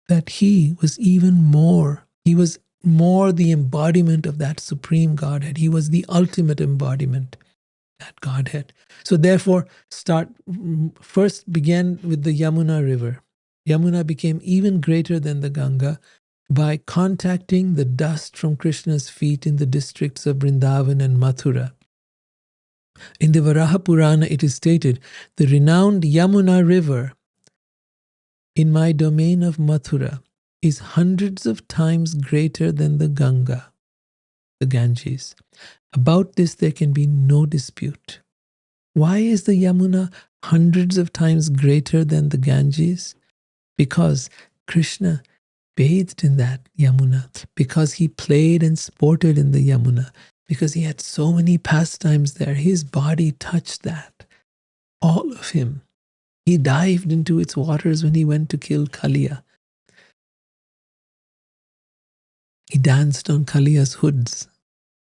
that he was even more. He was more the embodiment of that supreme Godhead. He was the ultimate embodiment of that Godhead. So therefore, first began with the Yamuna river. Yamuna became even greater than the Ganga by contacting the dust from Krishna's feet in the districts of Vrindavan and Mathura. In the Varaha Purana, it is stated, the renowned Yamuna river in my domain of Mathura is hundreds of times greater than the Ganga, the Ganges. About this, there can be no dispute. Why is the Yamuna hundreds of times greater than the Ganges? Because Krishna bathed in that Yamuna because he played and sported in the Yamuna, because he had so many pastimes there. His body touched that, all of him. He dived into its waters when he went to kill Kaliya. He danced on Kaliya's hoods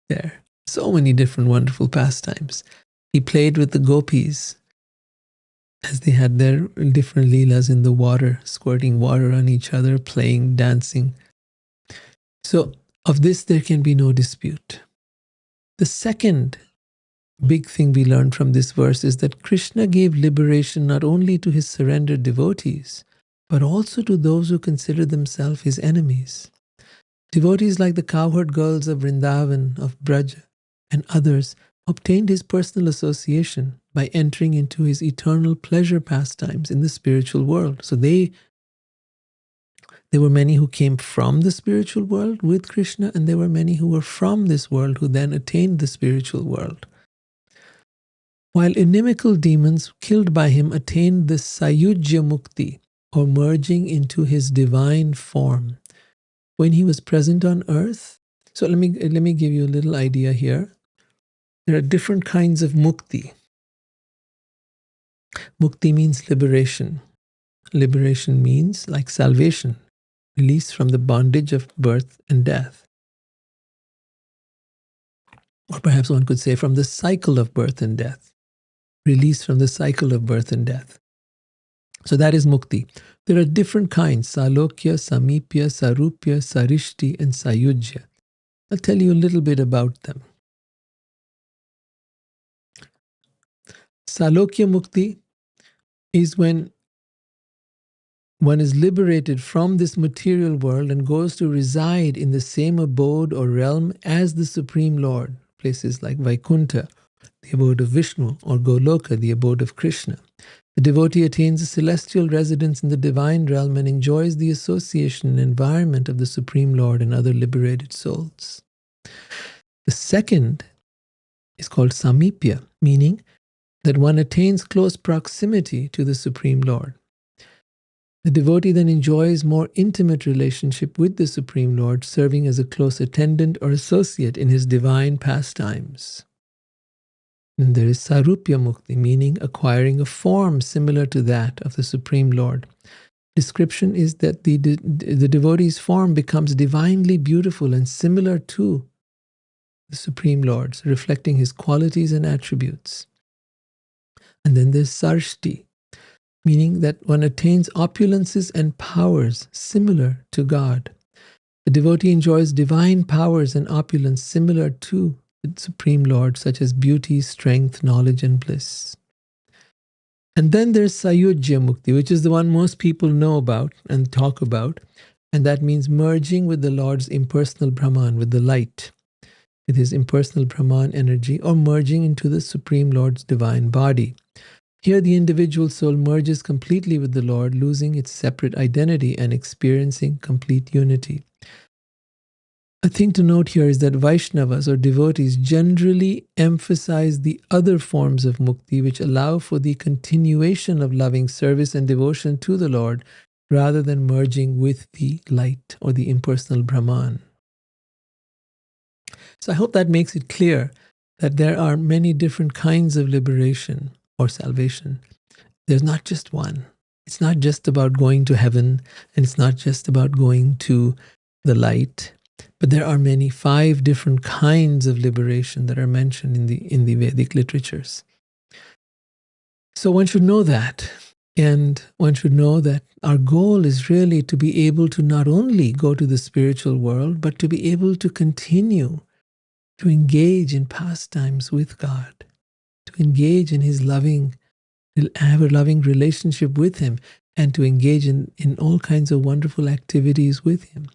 there. So many different wonderful pastimes. He played with the gopis as they had their different leelas in the water, squirting water on each other, playing, dancing. So of this there can be no dispute. The second big thing we learn from this verse is that Krishna gave liberation not only to his surrendered devotees, but also to those who consider themselves his enemies. Devotees like the cowherd girls of Vrindavan, of Braj, and others obtained his personal association by entering into his eternal pleasure pastimes in the spiritual world. So there were many who came from the spiritual world with Krishna, and there were many who were from this world who then attained the spiritual world. While inimical demons killed by him attained the Sayujya Mukti, or merging into his divine form, when he was present on earth. So let me give you a little idea here. There are different kinds of mukti. Mukti means liberation. Liberation means like salvation, release from the bondage of birth and death. Or perhaps one could say from the cycle of birth and death. Release from the cycle of birth and death. So that is mukti. There are different kinds: salokya, samipya, sarupya, sarishti, and sayujya. I'll tell you a little bit about them. Salokya mukti is when one is liberated from this material world and goes to reside in the same abode or realm as the Supreme Lord. Places like Vaikuntha, the abode of Vishnu, or Goloka, the abode of Krishna. The devotee attains a celestial residence in the divine realm and enjoys the association and environment of the Supreme Lord and other liberated souls. The second is called Samipya, meaning that one attains close proximity to the Supreme Lord. The devotee then enjoys more intimate relationship with the Supreme Lord, serving as a close attendant or associate in his divine pastimes. And there is Sarupya Mukti, meaning acquiring a form similar to that of the Supreme Lord. Description is that the devotee's form becomes divinely beautiful and similar to the Supreme Lord's, reflecting his qualities and attributes. And then there's Sarshti, meaning that one attains opulences and powers similar to God. The devotee enjoys divine powers and opulence similar to the Supreme Lord, such as beauty, strength, knowledge, and bliss. And then there's Sayujya Mukti, which is the one most people know about and talk about, and that means merging with the Lord's impersonal Brahman, with the light, with his impersonal Brahman energy, or merging into the Supreme Lord's divine body. Here the individual soul merges completely with the Lord, losing its separate identity and experiencing complete unity. A thing to note here is that Vaishnavas or devotees generally emphasize the other forms of mukti which allow for the continuation of loving service and devotion to the Lord rather than merging with the light or the impersonal Brahman. So I hope that makes it clear that there are many different kinds of liberation or salvation. There's not just one. It's not just about going to heaven, and it's not just about going to the light, but there are 5 different kinds of liberation that are mentioned in the Vedic literatures. So one should know that, and one should know that our goal is really to be able to not only go to the spiritual world, but to be able to continue to engage in pastimes with God, to engage in his have a loving relationship with him, and to engage in all kinds of wonderful activities with him.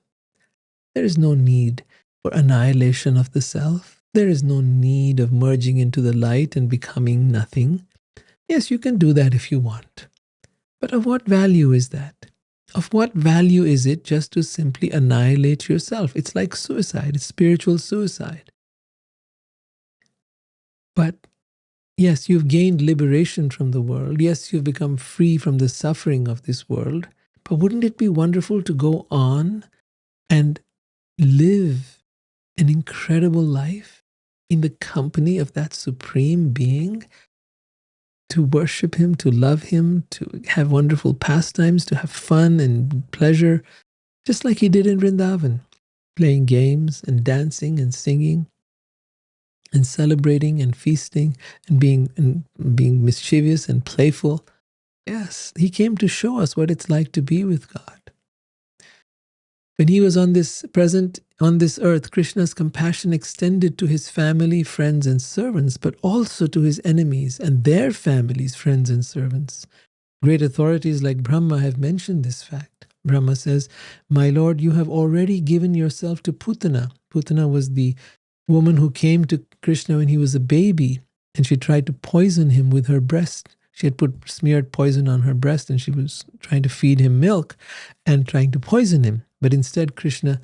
There is no need for annihilation of the self. There is no need of merging into the light and becoming nothing. Yes, you can do that if you want. But of what value is that? Of what value is it just to simply annihilate yourself? It's like suicide. It's spiritual suicide. But yes, you've gained liberation from the world. Yes, you've become free from the suffering of this world. But wouldn't it be wonderful to go on and live an incredible life in the company of that supreme being, to worship him, to love him, to have wonderful pastimes, to have fun and pleasure, just like he did in Vrindavan, playing games and dancing and singing and celebrating and feasting and being mischievous and playful. Yes, he came to show us what it's like to be with God. When he was present on this earth, Krishna's compassion extended to his family, friends, and servants, but also to his enemies and their families, friends, and servants. Great authorities like Brahma have mentioned this fact. Brahma says, "My Lord, you have already given yourself to Putana." Putana was the woman who came to Krishna when he was a baby, and she tried to poison him with her breast. She had put smeared poison on her breast, and she was trying to feed him milk and trying to poison him. But instead, Krishna,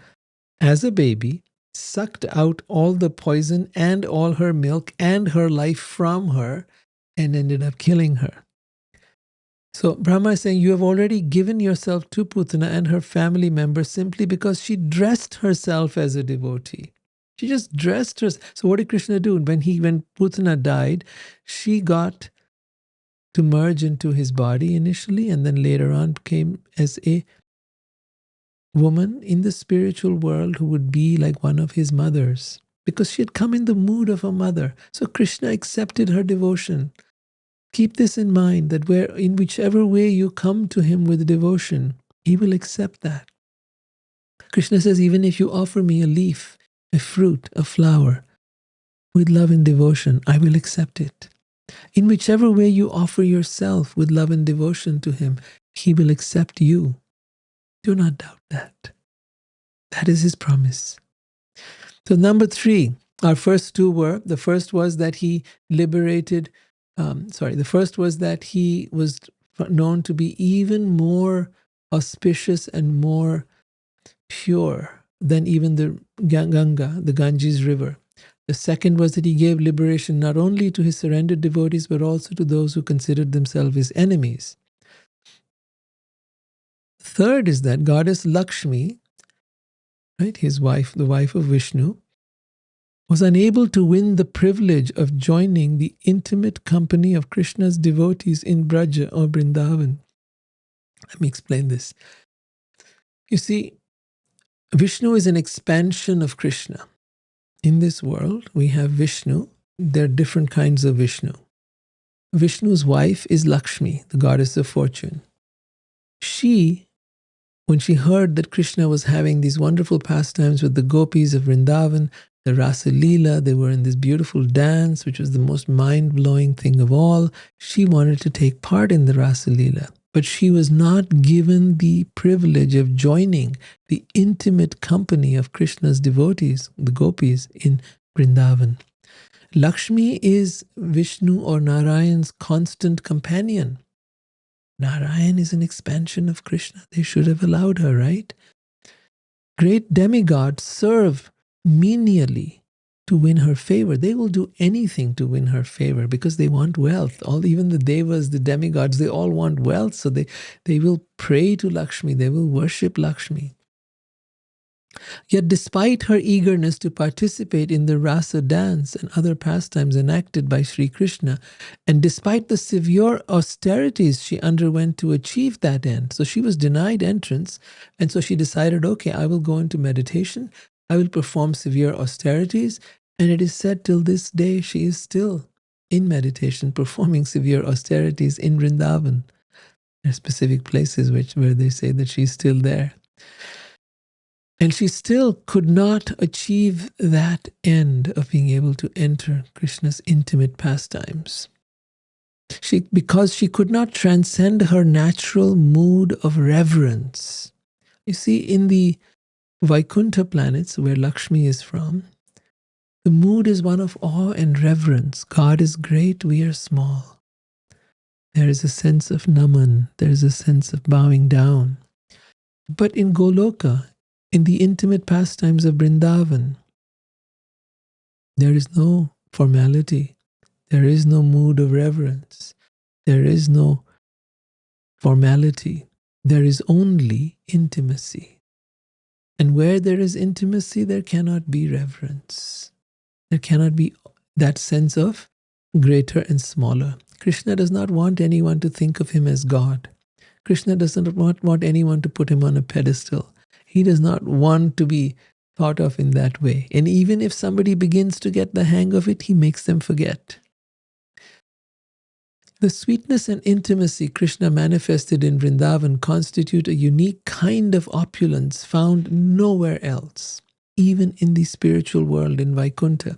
as a baby, sucked out all the poison and all her milk and her life from her and ended up killing her. So Brahma is saying, you have already given yourself to Putana and her family members simply because she dressed herself as a devotee. She just dressed herself. So what did Krishna do? When Putana died, she got to merge into his body initially, and then later on came as a woman in the spiritual world who would be like one of his mothers, because she had come in the mood of a mother. So Krishna accepted her devotion. Keep this in mind, that in whichever way you come to him with devotion, he will accept that. Krishna says, even if you offer me a leaf, a fruit, a flower, with love and devotion, I will accept it. In whichever way you offer yourself with love and devotion to him, he will accept you. Do not doubt that. That is his promise. So number 3, our first two were, the first was that he liberated, the first was that he was known to be even more auspicious and more pure than even the Ganga, the Ganges river. The second was that he gave liberation not only to his surrendered devotees, but also to those who considered themselves his enemies. Third is that goddess Lakshmi, right, his wife, the wife of Vishnu, was unable to win the privilege of joining the intimate company of Krishna's devotees in Braja or Vrindavan. Let me explain this. You see, Vishnu is an expansion of Krishna. In this world, we have Vishnu. There are different kinds of Vishnu. Vishnu's wife is Lakshmi, the goddess of fortune. She, when she heard that Krishna was having these wonderful pastimes with the gopis of Vrindavan, the Rasa Leela, they were in this beautiful dance, which was the most mind-blowing thing of all. She wanted to take part in the Rasa Leela, but she was not given the privilege of joining the intimate company of Krishna's devotees, the gopis in Vrindavan. Lakshmi is Vishnu or Narayan's constant companion. Narayan is an expansion of Krishna. They should have allowed her, right? Great demigods serve menially to win her favor. They will do anything to win her favor because they want wealth. Even the devas, the demigods, they all want wealth. So they will pray to Lakshmi. They will worship Lakshmi. Yet despite her eagerness to participate in the rasa dance and other pastimes enacted by Sri Krishna, and despite the severe austerities she underwent to achieve that end, so she was denied entrance, and so she decided, okay, I will go into meditation, I will perform severe austerities, and it is said till this day she is still in meditation, performing severe austerities in Vrindavan. There are specific places where they say that she's still there. And she still could not achieve that end of being able to enter Krishna's intimate pastimes. Because she could not transcend her natural mood of reverence. You see, in the Vaikuntha planets, where Lakshmi is from, the mood is one of awe and reverence. God is great, we are small. There is a sense of naman, there is a sense of bowing down. But in Goloka, in the intimate pastimes of Vrindavan, there is no formality. There is no mood of reverence. There is no formality. there is only intimacy. And where there is intimacy, there cannot be reverence. There cannot be that sense of greater and smaller. Krishna does not want anyone to think of him as God. Krishna does not want anyone to put him on a pedestal. He does not want to be thought of in that way. And even if somebody begins to get the hang of it, he makes them forget. The sweetness and intimacy Krishna manifested in Vrindavan constitute a unique kind of opulence found nowhere else, even in the spiritual world in Vaikuntha.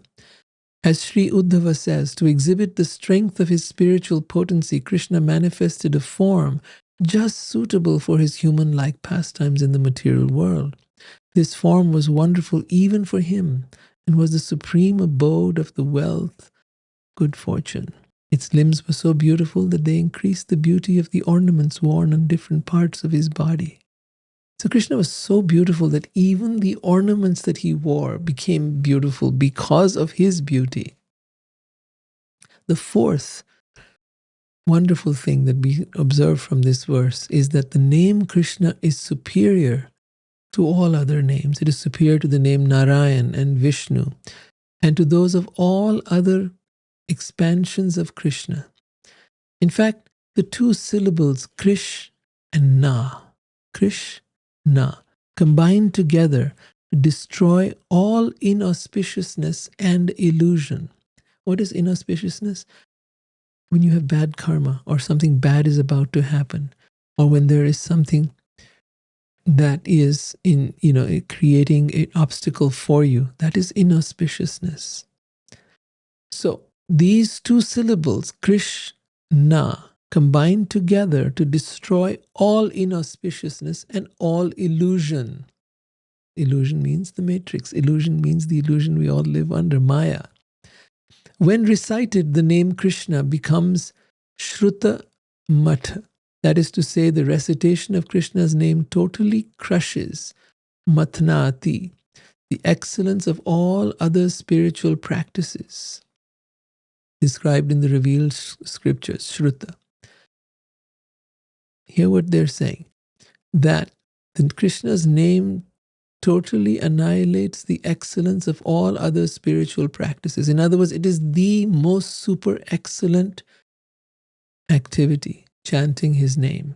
As Sri Uddhava says, to exhibit the strength of his spiritual potency, Krishna manifested a form just suitable for his human-like pastimes in the material world. This form was wonderful even for him and was the supreme abode of the wealth, good fortune. Its limbs were so beautiful that they increased the beauty of the ornaments worn on different parts of his body. So Krishna was so beautiful that even the ornaments that he wore became beautiful because of his beauty. The fourth wonderful thing that we observe from this verse is that the name Krishna is superior to all other names. It is superior to the name Narayan and Vishnu and to those of all other expansions of Krishna. In fact, the two syllables Krish and Na, combined together destroy all inauspiciousness and illusion. What is inauspiciousness? When you have bad karma or something bad is about to happen, or when there is something that is creating an obstacle for you, that is inauspiciousness. So these two syllables, Krishna, combine together to destroy all inauspiciousness and all illusion. Illusion means the matrix. Illusion means the illusion we all live under, Maya. When recited, the name Krishna becomes Shruta Matha. That is to say, the recitation of Krishna's name totally crushes Matnati, the excellence of all other spiritual practices described in the revealed scriptures, Shruta. Hear what they're saying, that Krishna's name totally annihilates the excellence of all other spiritual practices. In other words, it is the most super excellent activity, chanting his name.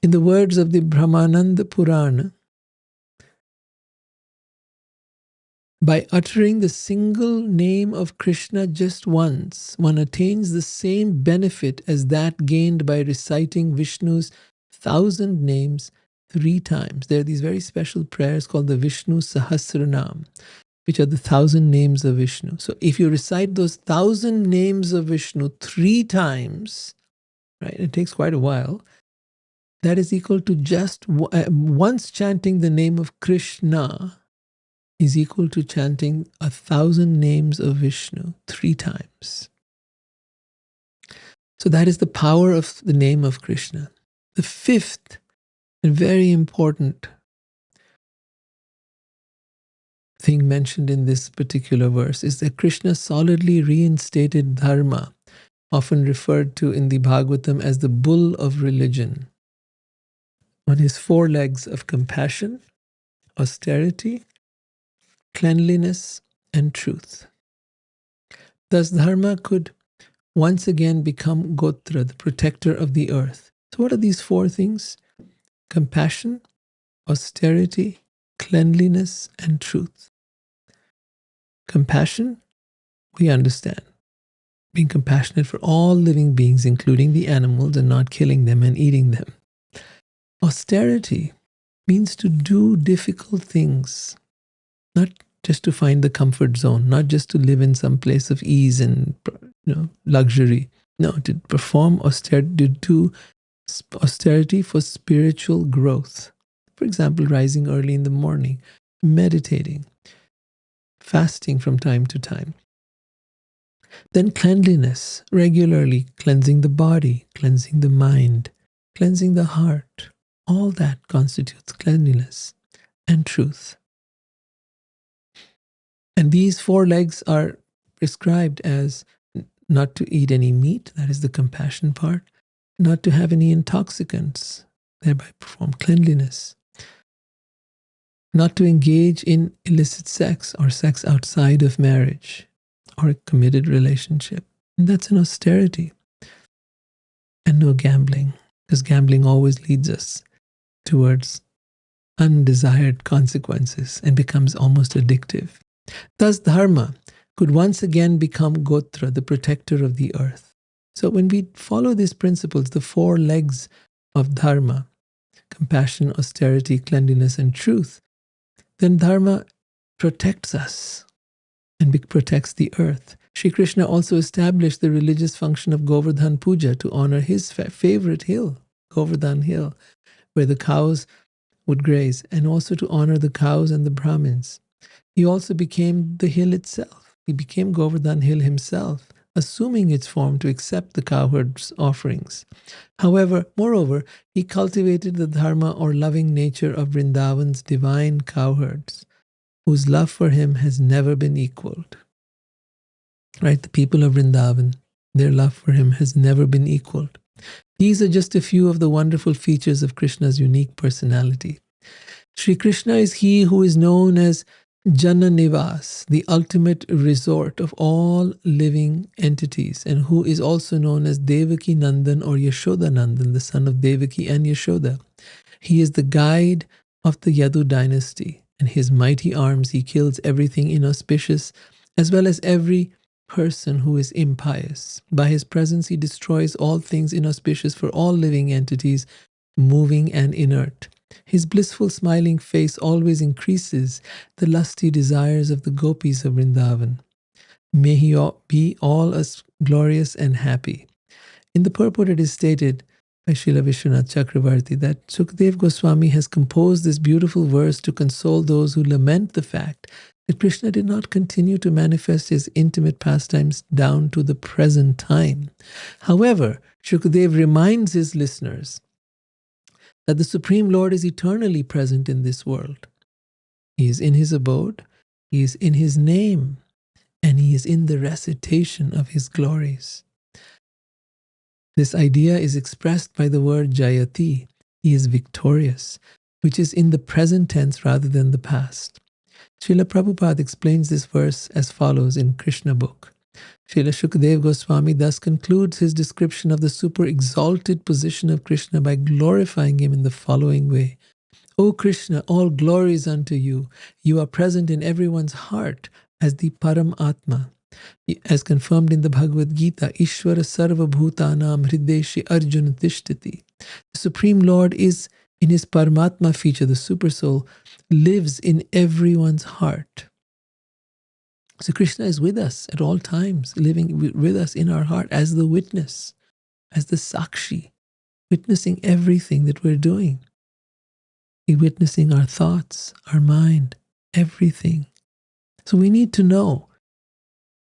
In the words of the Brahmananda Purana, by uttering the single name of Krishna just once, one attains the same benefit as that gained by reciting Vishnu's 1,000 names 3 times. There are these very special prayers called the Vishnu Sahasranam, which are the 1,000 names of Vishnu. So if you recite those 1,000 names of Vishnu 3 times, right, it takes quite a while, that is equal to just once chanting the name of Krishna is equal to chanting 1,000 names of Vishnu 3 times. So that is the power of the name of Krishna. The fifth and very important thing mentioned in this particular verse is that Krishna solidly reinstated dharma, often referred to in the Bhagavatam as the bull of religion, on his 4 legs of compassion, austerity, cleanliness, and truth. Thus, dharma could once again become Gotra, the protector of the earth. So what are these 4 things? Compassion, austerity, cleanliness, and truth. Compassion, we understand. Being compassionate for all living beings, including the animals, and not killing them and eating them. Austerity means to do difficult things, not just to find the comfort zone, not just to live in some place of ease and luxury. No, to perform austerity, to do austerity for spiritual growth. For example, rising early in the morning, meditating, fasting from time to time. Then cleanliness, regularly cleansing the body, cleansing the mind, cleansing the heart. All that constitutes cleanliness. And truth. And these 4 legs are prescribed as not to eat any meat, that is the compassion part, not to have any intoxicants, thereby perform cleanliness, not to engage in illicit sex or sex outside of marriage or a committed relationship. And that's an austerity. And no gambling, because gambling always leads us towards undesired consequences and becomes almost addictive. Thus, Dharma could once again become Gotra, the protector of the earth. So when we follow these principles, the four legs of Dharma, compassion, austerity, cleanliness, and truth, then Dharma protects us and protects the earth. Sri Krishna also established the religious function of Govardhan Puja to honor his favorite hill, Govardhan Hill, where the cows would graze, and also to honor the cows and the Brahmins. He also became the hill itself. He became Govardhan Hill himself, assuming its form to accept the cowherd's offerings. However, moreover, he cultivated the dharma or loving nature of Vrindavan's divine cowherds, whose love for him has never been equaled. Right? The people of Vrindavan, their love for him has never been equaled. These are just a few of the wonderful features of Krishna's unique personality. Sri Krishna is he who is known as Jana Nivas, the ultimate resort of all living entities, and who is also known as Devaki Nandan or Yashoda Nandan, the son of Devaki and Yashoda. He is the guide of the Yadu dynasty. In his mighty arms, he kills everything inauspicious, as well as every person who is impious. By his presence, he destroys all things inauspicious for all living entities, moving and inert. His blissful smiling face always increases the lusty desires of the gopis of Vrindavan. May he be all as glorious and happy. In the purport it is stated by Srila Vishwanath Chakravarti that Sukadeva Goswami has composed this beautiful verse to console those who lament the fact that Krishna did not continue to manifest his intimate pastimes down to the present time. However, Sukadeva reminds his listeners that the Supreme Lord is eternally present in this world. He is in his abode, he is in his name, and he is in the recitation of his glories. This idea is expressed by the word Jayati. He is victorious, which is in the present tense rather than the past. Srila Prabhupada explains this verse as follows in Krishna book. Srila Shukadeva Goswami thus concludes his description of the super exalted position of Krishna by glorifying him in the following way. O Krishna, all glories unto you. You are present in everyone's heart as the Param Atma. As confirmed in the Bhagavad Gita, Ishvara Sarva Bhutanam Hrideshi Arjuna Tishtati. The Supreme Lord is in his Paramatma feature, the Super Soul, lives in everyone's heart. So Krishna is with us at all times, living with us in our heart as the witness, as the Sakshi, witnessing everything that we're doing. He's witnessing our thoughts, our mind, everything. So we need to know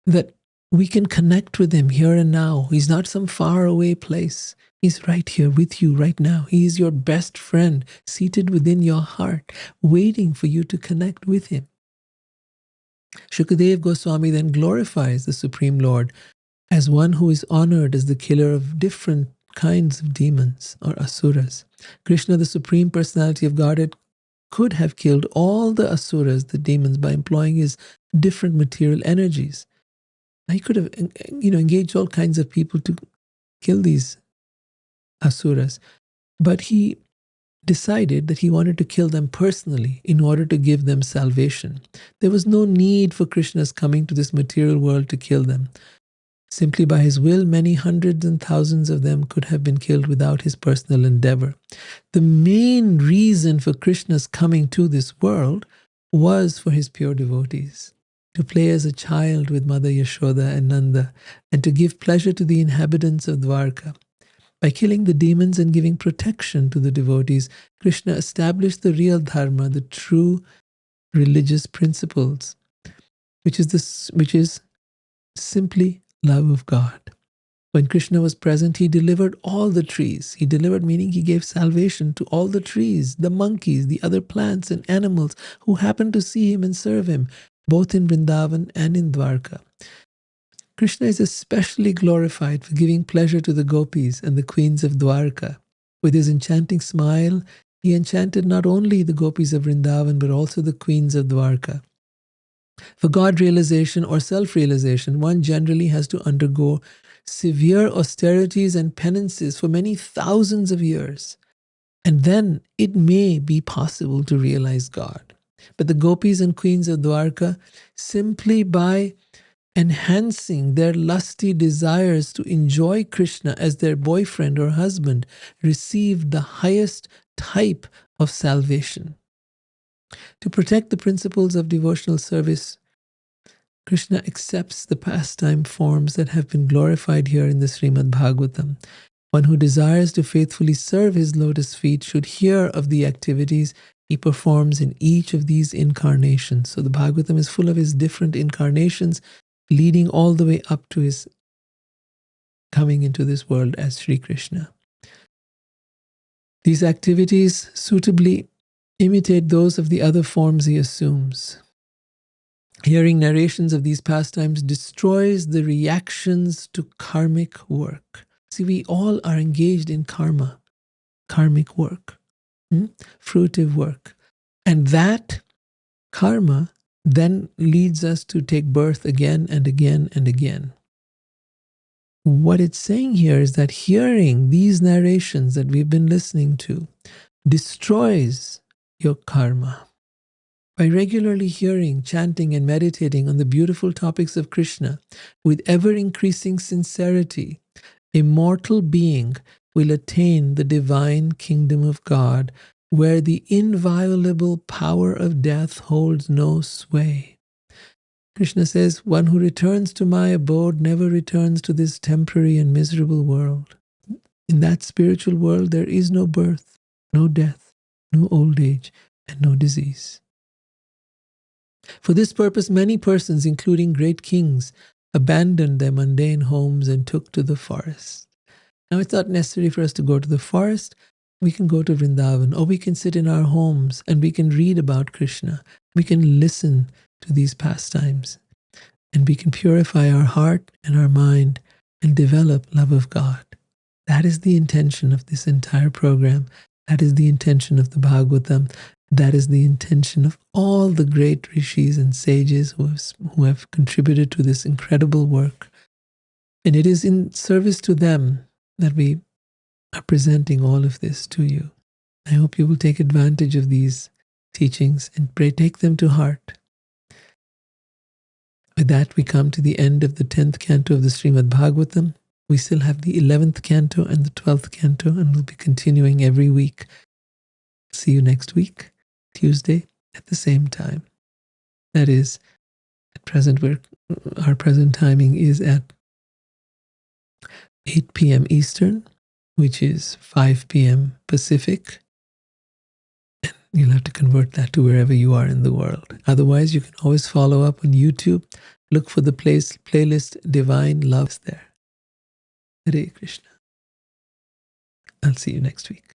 that we can connect with him here and now. He's not some faraway place. He's right here with you right now. He is your best friend, seated within your heart, waiting for you to connect with him. Shukadeva Goswami then glorifies the Supreme Lord as one who is honored as the killer of different kinds of demons or asuras. Krishna, the Supreme Personality of Godhead, could have killed all the asuras, the demons, by employing his different material energies. He could have engaged all kinds of people to kill these asuras. But he decided that he wanted to kill them personally in order to give them salvation. There was no need for Krishna's coming to this material world to kill them. Simply by his will, many hundreds and thousands of them could have been killed without his personal endeavor. The main reason for Krishna's coming to this world was for his pure devotees, to play as a child with Mother Yashoda and Nanda, and to give pleasure to the inhabitants of Dwarka. By killing the demons and giving protection to the devotees, Krishna established the real dharma, the true religious principles, which is simply love of God. When Krishna was present, he delivered all the trees. He delivered, meaning he gave salvation to all the trees, the monkeys, the other plants and animals who happened to see him and serve him, both in Vrindavan and in Dwarka. Krishna is especially glorified for giving pleasure to the gopis and the queens of Dwarka. With his enchanting smile, he enchanted not only the gopis of Vrindavan but also the queens of Dwarka. For God realization or self-realization, one generally has to undergo severe austerities and penances for many thousands of years. And then it may be possible to realize God. But the gopis and queens of Dwarka, simply by enhancing their lusty desires to enjoy Krishna as their boyfriend or husband, received the highest type of salvation. To protect the principles of devotional service, Krishna accepts the pastime forms that have been glorified here in the Srimad Bhagavatam. One who desires to faithfully serve his lotus feet should hear of the activities he performs in each of these incarnations. So the Bhagavatam is full of his different incarnations, leading all the way up to his coming into this world as Sri Krishna. These activities suitably imitate those of the other forms he assumes. Hearing narrations of these pastimes destroys the reactions to karmic work. See, we all are engaged in karma, karmic work, fruitive work. And that karma then leads us to take birth again and again and again. What it's saying here is that hearing these narrations that we've been listening to destroys your karma. By regularly hearing, chanting, and meditating on the beautiful topics of Krishna with ever-increasing sincerity, a mortal being will attain the divine kingdom of God, where the inviolable power of death holds no sway. Krishna says, one who returns to my abode never returns to this temporary and miserable world. In that spiritual world, there is no birth, no death, no old age, and no disease. For this purpose, many persons, including great kings, abandoned their mundane homes and took to the forest. Now, it's not necessary for us to go to the forest. We can go to Vrindavan, or we can sit in our homes and we can read about Krishna. We can listen to these pastimes, and we can purify our heart and our mind and develop love of God. That is the intention of this entire program. That is the intention of the Bhagavatam. That is the intention of all the great rishis and sages who have contributed to this incredible work. And it is in service to them that we are presenting all of this to you. I hope you will take advantage of these teachings and take them to heart. With that, we come to the end of the 10th canto of the Srimad Bhagavatam. We still have the 11th canto and the 12th canto, and we'll be continuing every week. See you next week, Tuesday, at the same time. That is, at present, our present timing is at 8 p.m. Eastern, which is 5 p.m. Pacific. And you'll have to convert that to wherever you are in the world. Otherwise, you can always follow up on YouTube. Look for the playlist Divine Love there. Hare Krishna. I'll see you next week.